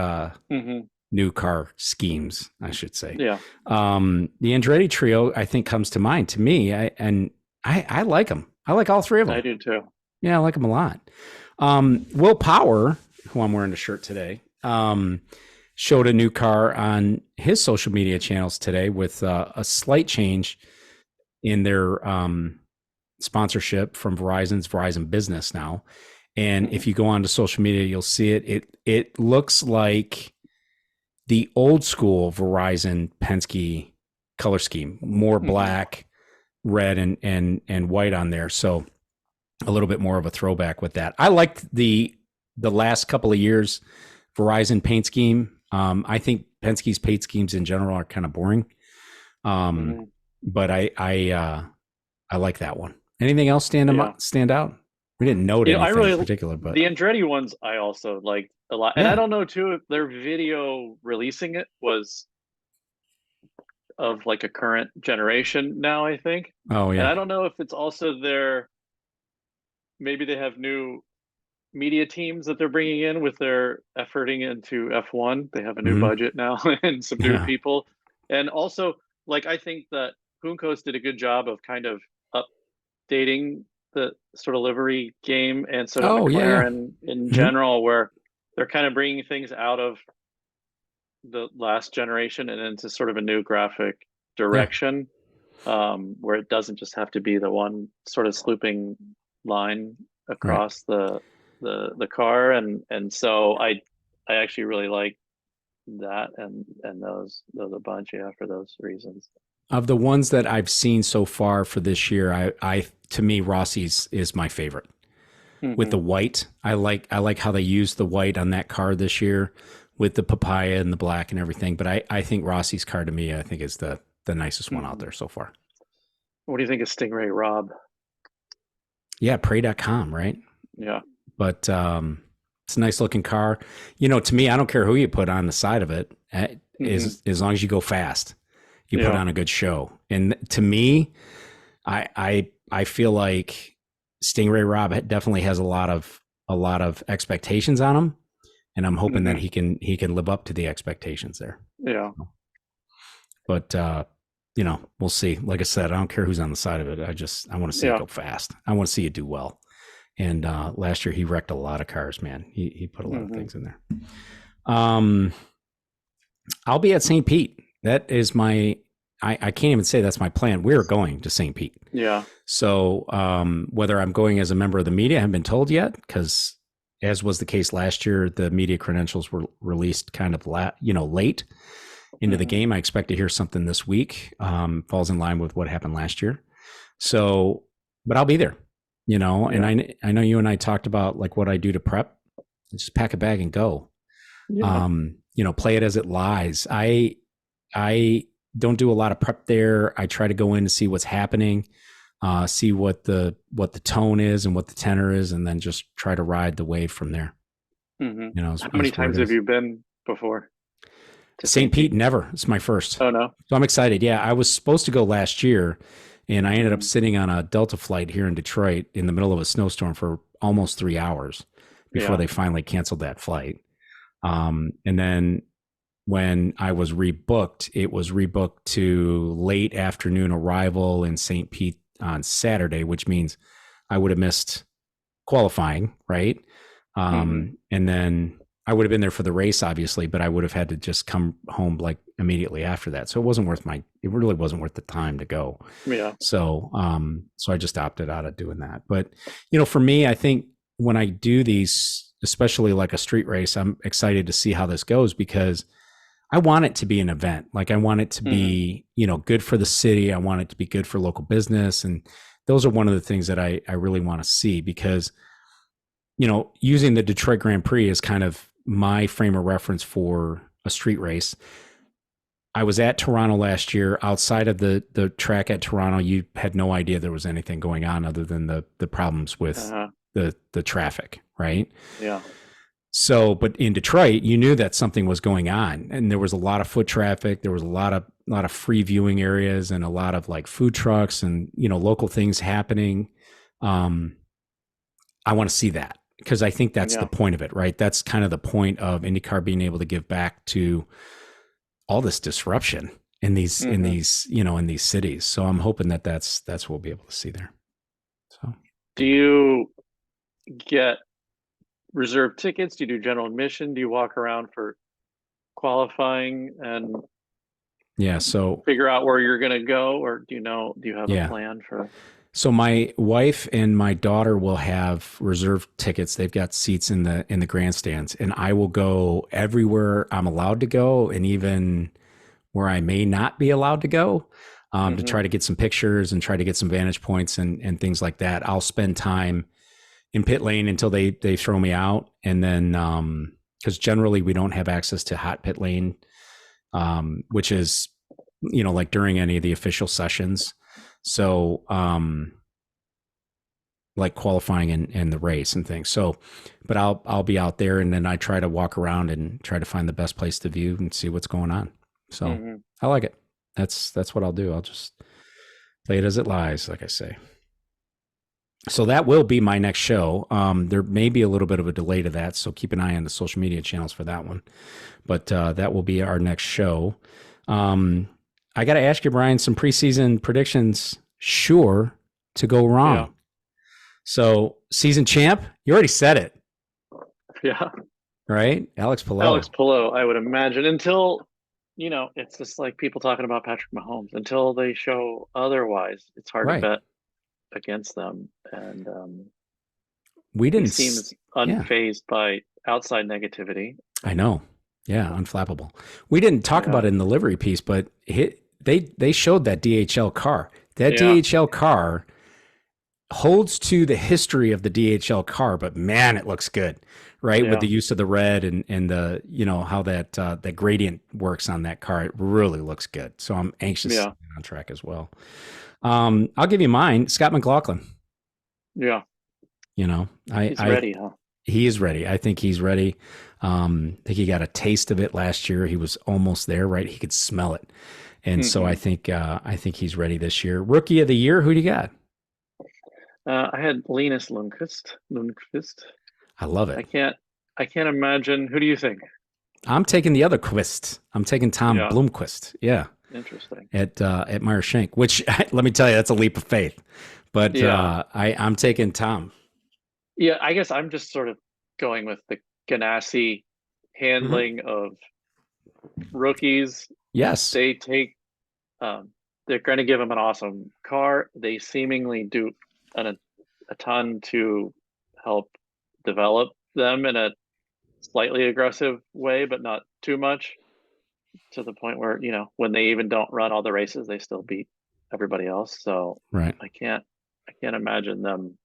new car schemes, I should say. Yeah. The Andretti trio, I think, comes to mind to me, I like them. I like all three of them. I do too. Yeah, I like them a lot. Will Power, who I'm wearing a shirt today, showed a new car on his social media channels today with a slight change in their sponsorship from Verizon's Verizon Business now. And if you go onto social media, you'll see it. It looks like the old school Verizon Penske color scheme, more black, red, and white on there. So a little bit more of a throwback with that. I liked the last couple of years Verizon paint scheme. I think Penske's paint schemes in general are kind of boring. But I like that one. Anything else stand out? We didn't note anything in particular, but the Andretti ones I also liked a lot. And I don't know too if their video releasing it was of like a current generation now, I think. Oh yeah. And I don't know if it's also maybe they have new media teams that they're bringing in with their efforting into F1. They have a new budget now and some new people. And also, like, I think that Juncos did a good job of kind of updating the sort of livery game, and sort of McLaren in general, where they're kind of bringing things out of the last generation and into sort of a new graphic direction, where it doesn't just have to be the one sort of slooping line across the car, and so I actually really like that and those a bunch, for those reasons. Of the ones that I've seen so far for this year, I to me Rossi's is my favorite. With the white, I like how they used the white on that car this year with the papaya and the black and everything. But I think Rossi's car to me, I think is the nicest one out there so far. What do you think of Stingray Rob? Yeah, pray.com, right? Yeah. But it's a nice looking car. To me, I don't care who you put on the side of it, as long as you go fast. You put on a good show. And to me, I feel like Stingray Rob definitely has a lot of expectations on him, and I'm hoping that he can live up to the expectations there. Yeah. But we'll see. Like I said, I don't care who's on the side of it. I want to see it go fast. I want to see it do well. And last year he wrecked a lot of cars, man. He put a lot of things in there. I'll be at St. Pete. That is I can't even say that's my plan. We're going to St. Pete. Yeah. So whether I'm going as a member of the media, I haven't been told yet, because as was the case last year, the media credentials were released kind of late into the game. I expect to hear something this week. Falls in line with what happened last year. So, but I'll be there, and I know you and I talked about like what I do to prep. Just pack a bag and go. Yeah. Play it as it lies. I don't do a lot of prep there. I try to go in to see what's happening, see what the tone is and what the tenor is, and then just try to ride the wave from there. How many times have you been before? St. Pete, never. It's my first. Oh, no. So I'm excited. Yeah, I was supposed to go last year, and I ended up sitting on a Delta flight here in Detroit in the middle of a snowstorm for almost 3 hours before they finally canceled that flight. And then when I was rebooked, it was rebooked to late afternoon arrival in St. Pete on Saturday, which means I would have missed qualifying, right? And then I would have been there for the race, obviously, but I would have had to just come home like immediately after that. So it really wasn't worth the time to go. Yeah. So I just opted out of doing that. But, for me, I think when I do these, especially like a street race, I'm excited to see how this goes, because I want it to be an event. Like I want it to be, good for the city. I want it to be good for local business. And those are one of the things that I really want to see, because, using the Detroit Grand Prix is kind of my frame of reference for a street race. I was at Toronto last year. Outside of the track at Toronto, you had no idea there was anything going on other than the problems with the traffic, right? Yeah. So, but in Detroit, you knew that something was going on, and there was a lot of foot traffic. There was a lot of free viewing areas and a lot of like food trucks and, local things happening. I want to see that, because I think that's the point of it, right? That's kind of the point of IndyCar being able to give back to all this disruption in these, in these cities. So I'm hoping that's what we'll be able to see there. So, do you get reserved tickets? Do you do general admission? Do you walk around for qualifying and so figure out where you're going to go, or do you have a plan for? So my wife and my daughter will have reserved tickets. They've got seats in the grandstands, and I will go everywhere I'm allowed to go, and even where I may not be allowed to go, to try to get some pictures and try to get some vantage points and things like that. I'll spend time in pit lane until they throw me out. And then, cause generally we don't have access to hot pit lane, which is, like during any of the official sessions. So, like qualifying and the race and things. So, but I'll be out there, and then I try to walk around and try to find the best place to view and see what's going on. So I like it. That's what I'll do. I'll just play it as it lies, like I say. So that will be my next show. There may be a little bit of a delay to that, so keep an eye on the social media channels for that one. But that will be our next show. I got to ask you, Bryan, some preseason predictions sure to go wrong. Yeah. So season champ, you already said it. Yeah. Right? Alex Palou, I would imagine, until, it's just like people talking about Patrick Mahomes. Until they show otherwise, it's hard to bet against them. And he seems unfazed by outside negativity. I know. Yeah, unflappable. We didn't talk about it in the livery piece, but they showed that DHL car. That DHL car holds to the history of the DHL car, but man, it looks good, right? Yeah. With the use of the red and the, how that gradient works on that car. It really looks good. So I'm anxious to get on track as well. I'll give you mine. Scott McLaughlin. Yeah. He's ready, huh? He is ready. I think he's ready. I think he got a taste of it last year. He was almost there, right? He could smell it. And so I think he's ready this year. Rookie of the year, who do you got? I had Linus Lundqvist. I love it. I can't imagine. Who do you think? I'm taking the other Quist. I'm taking Tom Blomqvist. Yeah. Interesting. at Meyer Shank, which let me tell you, that's a leap of faith. But Yeah. I'm taking Tom. Yeah, I guess I'm just sort of going with the Ganassi Hmm. handling of rookies. Yes. They take um they're going to give them an awesome car. They seemingly do a ton to help develop them in a slightly aggressive way, but not too much, to the point where, when they even don't run all the races, they still beat everybody else. So Right. I can't imagine them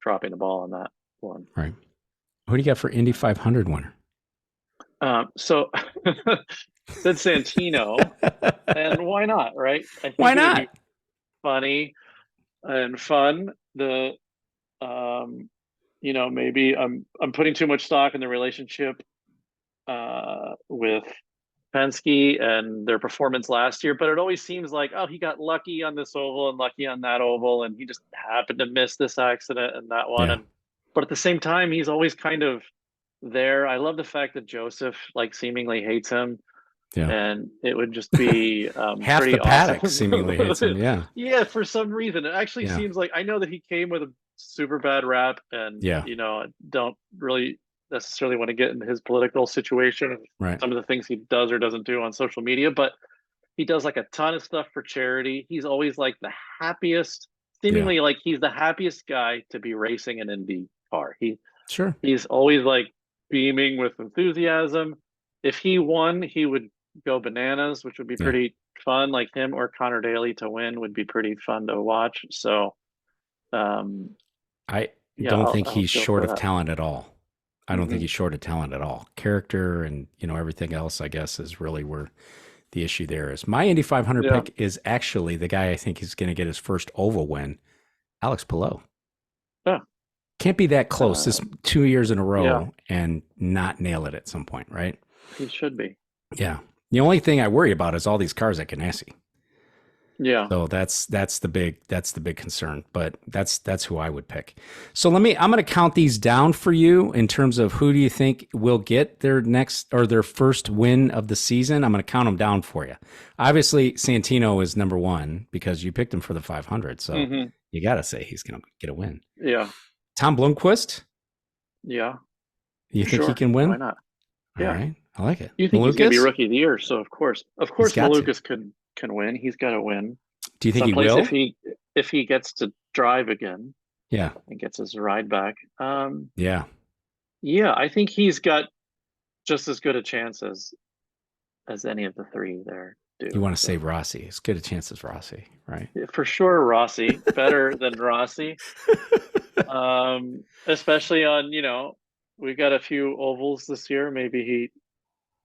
dropping the ball on that one. Right. Who do you got for Indy 500 winner? So said Santino, and why not, right? I Why think it would not? be funny and fun. Um, maybe I'm putting too much stock in the relationship with Penske and their performance last year, but it always seems like, oh, he got lucky on this oval and lucky on that oval, and he just happened to miss this accident and that one. Yeah. But at the same time, he's always kind of there. I love the fact that Joseph like seemingly hates him, Yeah. and it would just be Half the pretty paddock awesome. seemingly hates him. Yeah. Yeah, for some reason, it actually Yeah. seems like, I know that he came with a super bad rap, and Yeah. don't really necessarily want to get into his political situation and Right. some of the things he does or doesn't do on social media, but he does like a ton of stuff for charity. He's always like the happiest, Yeah. seemingly like he's the happiest guy to be racing an Indy car. Sure. He's always like beaming with enthusiasm. If he won, he would go bananas, which would be Yeah. pretty fun. Like him or Connor Daly to win would be pretty fun to watch. So, um, I yeah, don't I'll, think I'll he's go short for of that. talent at all. I don't think Hmm. he's short of talent at all. Character and, everything else, I guess, is really where the issue there is. My Indy 500 Yeah. pick is actually the guy I think is going to get his first oval win, Alex Palou. Yeah. Can't be that close Uh, this 2 years in a yeah, row and not nail it at some point, right? he should be. Yeah. The only thing I worry about is all these cars at Ganassi. Yeah. So that's the big concern, but that's who I would pick. So I'm going to count these down for you in terms of who do you think will get their next or their first win of the season. I'm going to count them down for you. Obviously, Santino is number one because you picked him for the 500, so Hmm. you got to say he's going to get a win. Yeah. Tom Blomqvist, Yeah. you think he Sure. can Why win? not? All Yeah. right, I like it. You think he's going to be Malukas, rookie of the year? So of he's course, got to. Malukas can win. He's got to win Do you think he someplace will? if he gets to drive again Yeah, and gets his ride back. yeah. Yeah, I think he's got just as good a chance as any of the three there You do. want to say So Rossi? As good a chance as Rossi, right? for sure, Rossi better than Rossi. Especially on, we've got a few ovals this year. Maybe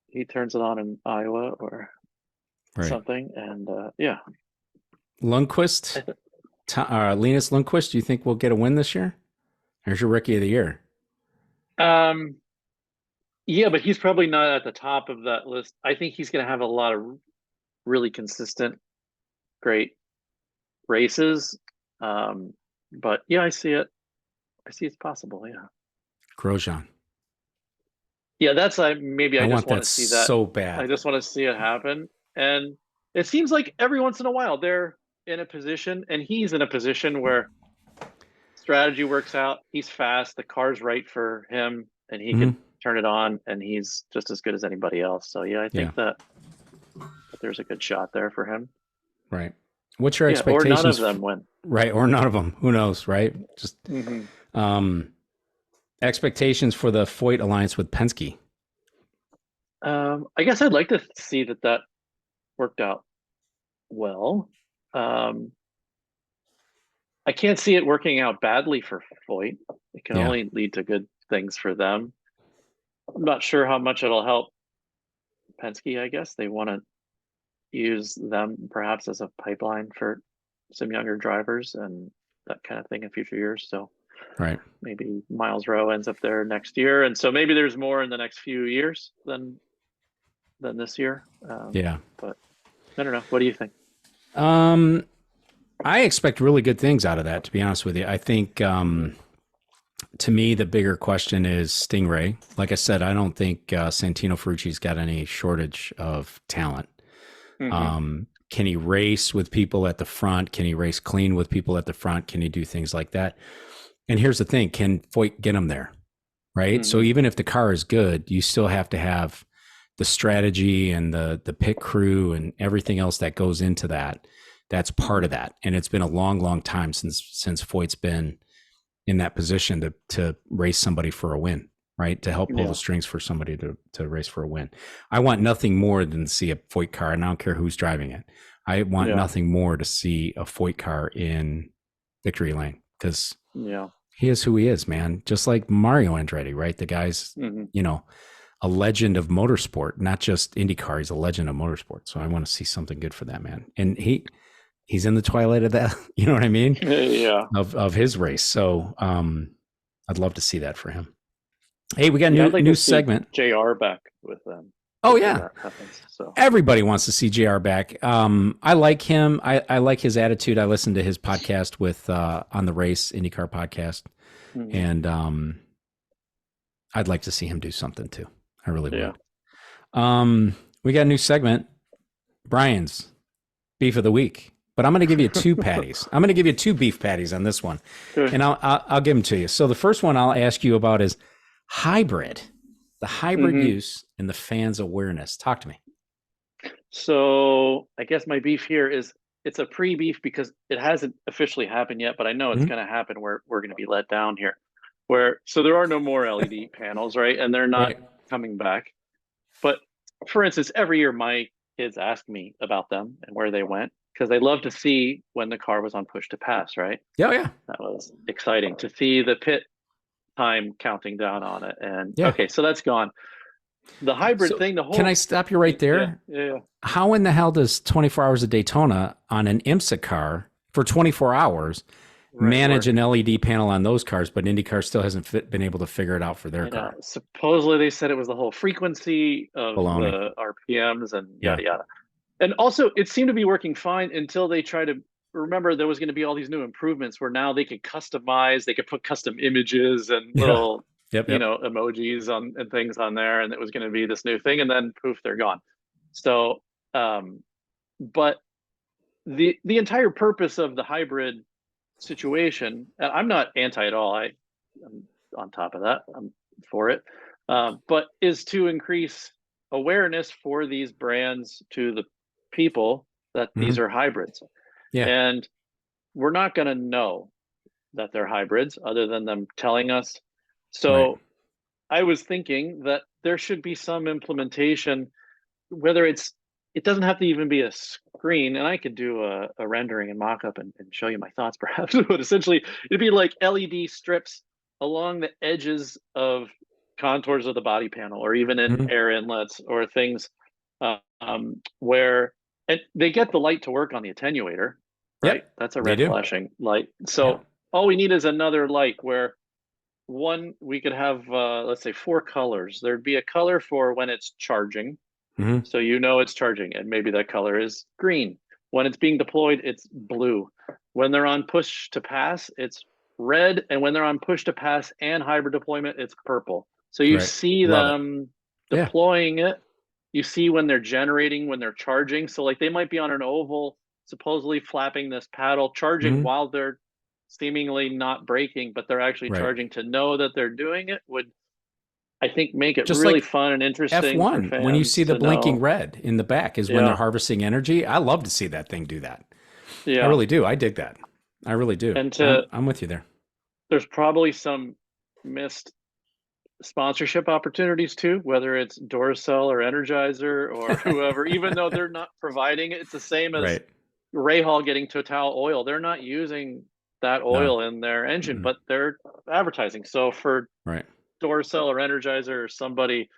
he turns it on in Iowa or Right. something, and yeah. Lundqvist, Linus Lundqvist, do you think we'll get a win this year? Here's your rookie of the year. Um, yeah, but he's probably not at the top of that list. I think he's going to have a lot of really consistent, great races. But yeah, I see it. I see it's possible. Yeah. Grosjean. Yeah, that's maybe I I just want want that to see that. so I bad. just want to see it happen. And it seems like every once in a while they're in a position, and he's in a position where strategy works out. He's fast, the car's right for him, and he Hmm. could turn it on, and he's just as good as anybody else. So yeah, I Yeah, think that there's a good shot there for him. right. What's your Yeah, or none of expectations? them win. Right, or none of them. Who knows, right? Just Hmm. um, expectations for the Foyt alliance with Penske. I guess I'd like to see that worked out well. Um, I can't see it working out badly for Foyt. It can Yeah, only lead to good things for them. I'm not sure how much it'll help Penske. I guess they want to use them perhaps as a pipeline for some younger drivers and that kind of thing in future years. So right. maybe Miles Rowe ends up there next year, and so maybe there's more in the next few years than this year. Yeah. But I don't know. What do you think? Um, I expect really good things out of that, to be honest with you. I think to me, the bigger question is Stingray. Like I said, I don't think Santino Ferrucci's got any shortage of talent. Mm-hmm. Can he race with people at the front? Can he race clean with people at the front? Can he do things like that? And here's the thing, can Foyt get him there? Right. So Mm-hmm. even if the car is good, you still have to have the strategy and the pit crew and everything else that goes into that. That's part of that. And it's been a long, long time since Foyt's been in that position to race somebody for a win, right? To help pull the strings for somebody to race for a win. I want nothing more than to see a Foyt car, and I don't care who's driving it. I want nothing more to see a Foyt car in victory lane, because he is who he is, man. Just like Mario Andretti, right? The guy's, a legend of motorsport, not just IndyCar. He's a legend of motorsport. So I want to see something good for that man. And he's in the twilight of that, you know what I mean? Yeah. Of his race. So I'd love to see that for him. Hey, we got a new segment. JR back with them. Oh yeah. That happens, so everybody wants to see JR back. I like him. I like his attitude. I listened to his podcast with on the race IndyCar podcast. Mm-hmm. And I'd like to see him do something too. I really would. We got a new segment, Bryan's Beef of the Week. But I'm going to give you 2 patties. I'm going to give you 2 beef patties on this one. Good. And I'll give them to you. So the first one I'll ask you about is hybrid, the hybrid use and the fans' awareness. Talk to me. So I guess my beef here is it's a pre-beef because it hasn't officially happened yet, but I know it's going to happen where we're going to be let down here. So there are no more LED panels, right? And they're not coming back. But for instance, every year my kids ask me about them and where they went, because they love to see when the car was on push to pass, right? Yeah. That was exciting to see the pit time counting down on it. And okay, so that's gone. The hybrid thing, can I stop you right there? Yeah. How in the hell does 24 Hours of Daytona on an IMSA car for 24 hours manage an LED panel on those cars, but IndyCar still hasn't been able to figure it out for their car? Supposedly they said it was the whole frequency of the RPMs and yada yada. And also, it seemed to be working fine until they tried to remember there was going to be all these new improvements where now they could customize, they could put custom images and little, emojis and things on there, and it was going to be this new thing, and then poof, they're gone. So, but the entire purpose of the hybrid situation, and I'm not anti at all. I'm on top of that. I'm for it, but is to increase awareness for these brands to the people that these are hybrids. And we're not going to know that they're hybrids other than them telling us. So I was thinking that there should be some implementation, whether it doesn't have to even be a screen, and I could do a rendering and mock-up and show you my thoughts perhaps, but essentially it'd be like LED strips along the edges of contours of the body panel, or even in air inlets or things where, and they get the light to work on the attenuator, right? That's a red flashing light. So all we need is another light where we could have, let's say 4 colors. There'd be a color for when it's charging. So it's charging, and maybe that color is green. When it's being deployed, it's blue. When they're on push to pass, it's red. And when they're on push to pass and hybrid deployment, it's purple. So you see them deploying it. You see when they're generating, when they're charging. So like they might be on an oval, supposedly flapping this paddle, charging while they're seemingly not braking, but they're actually charging. To know that they're doing it would, I think, make it just really fun and interesting. F1, when you see the blinking red in the back is when they're harvesting energy. I love to see that thing do that. I really do. I dig that. I really do. And I'm with you there. There's probably some missed sponsorship opportunities too, whether it's Duracell or Energizer or whoever, even though they're not providing it. It's the same as Rahal getting Total oil. They're not using that oil in their engine, but they're advertising. So for Duracell or Energizer or somebody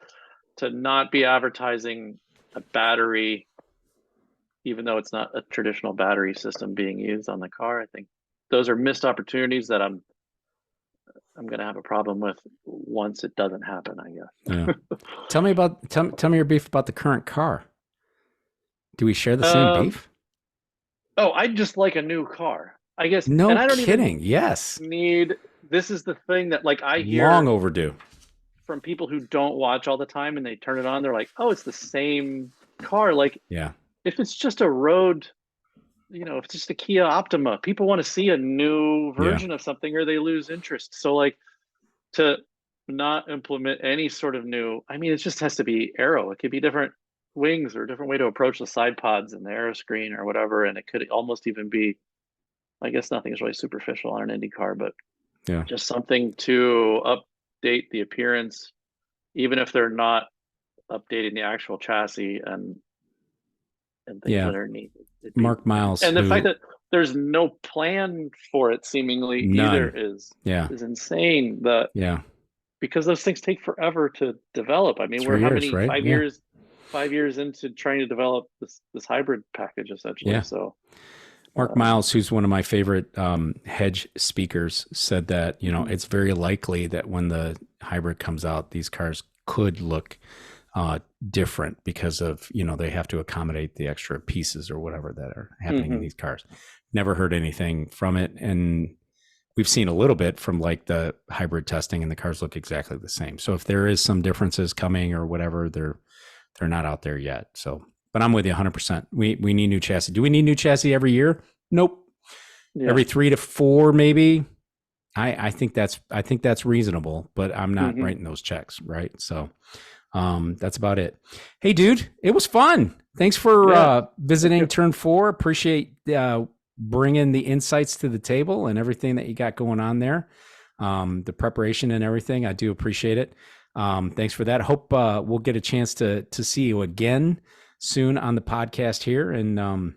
to not be advertising a battery, even though it's not a traditional battery system being used on the car, I think those are missed opportunities that I'm going to have a problem with once it doesn't happen, I guess. Tell me your beef about the current car. Do we share the same beef? Oh, I just like a new car, I guess. No and I don't kidding. This is the thing that like I hear long overdue from people who don't watch all the time, and they turn it on. They're like, oh, it's the same car. Like, if it's just a road, if it's just a Kia Optima, people want to see a new Yeah. version of something or they lose interest. So like to not implement any sort of new, I mean, it just has to be aero. It could be different wings or a different way to approach the side pods and the aero screen or whatever. And it could almost even be, I guess nothing is really superficial on an Indy car, but Yeah. just something to update the appearance, even if they're not updating the actual chassis and things Yeah. underneath. Mark Miles. And the fact that there's no plan for it seemingly either is insane. That yeah. Because those things take forever to develop. I mean, we're how many, right? 5 years into trying to develop this hybrid package essentially. Yeah. So Mark Miles, who's one of my favorite hedge speakers, said that, it's very likely that when the hybrid comes out, these cars could look different because of, they have to accommodate the extra pieces or whatever that are happening in these cars. Never heard anything from it. And we've seen a little bit from like the hybrid testing, and the cars look exactly the same. So if there is some differences coming or whatever, they're not out there yet. So, but I'm with you 100%. We need new chassis. Do we need new chassis every year? Nope. Yeah. Every 3 to 4, maybe. I think that's reasonable, but I'm not writing those checks, right? So that's about it. Hey, dude, it was fun. Thanks for visiting Turn 4. Appreciate bringing the insights to the table and everything that you got going on there. The preparation and everything. I do appreciate it. Thanks for that. Hope we'll get a chance to see you again soon on the podcast here, and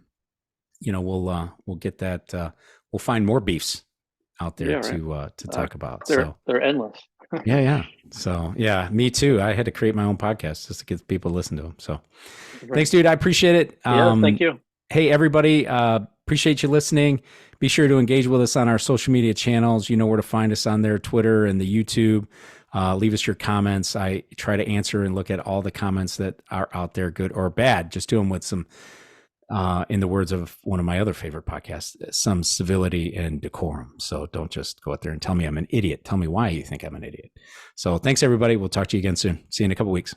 we'll get that. We'll find more beefs out there to talk about. They're endless. Yeah. So yeah, me too. I had to create my own podcast just to get people to listen to them. So thanks, dude. I appreciate it. Thank you. Hey, everybody. Appreciate you listening. Be sure to engage with us on our social media channels. You know where to find us on there, Twitter and the YouTube. Leave us your comments. I try to answer and look at all the comments that are out there, good or bad. Just do them with some, in the words of one of my other favorite podcasts, some civility and decorum. So don't just go out there and tell me I'm an idiot. Tell me why you think I'm an idiot. So thanks, everybody. We'll talk to you again soon. See you in a couple weeks.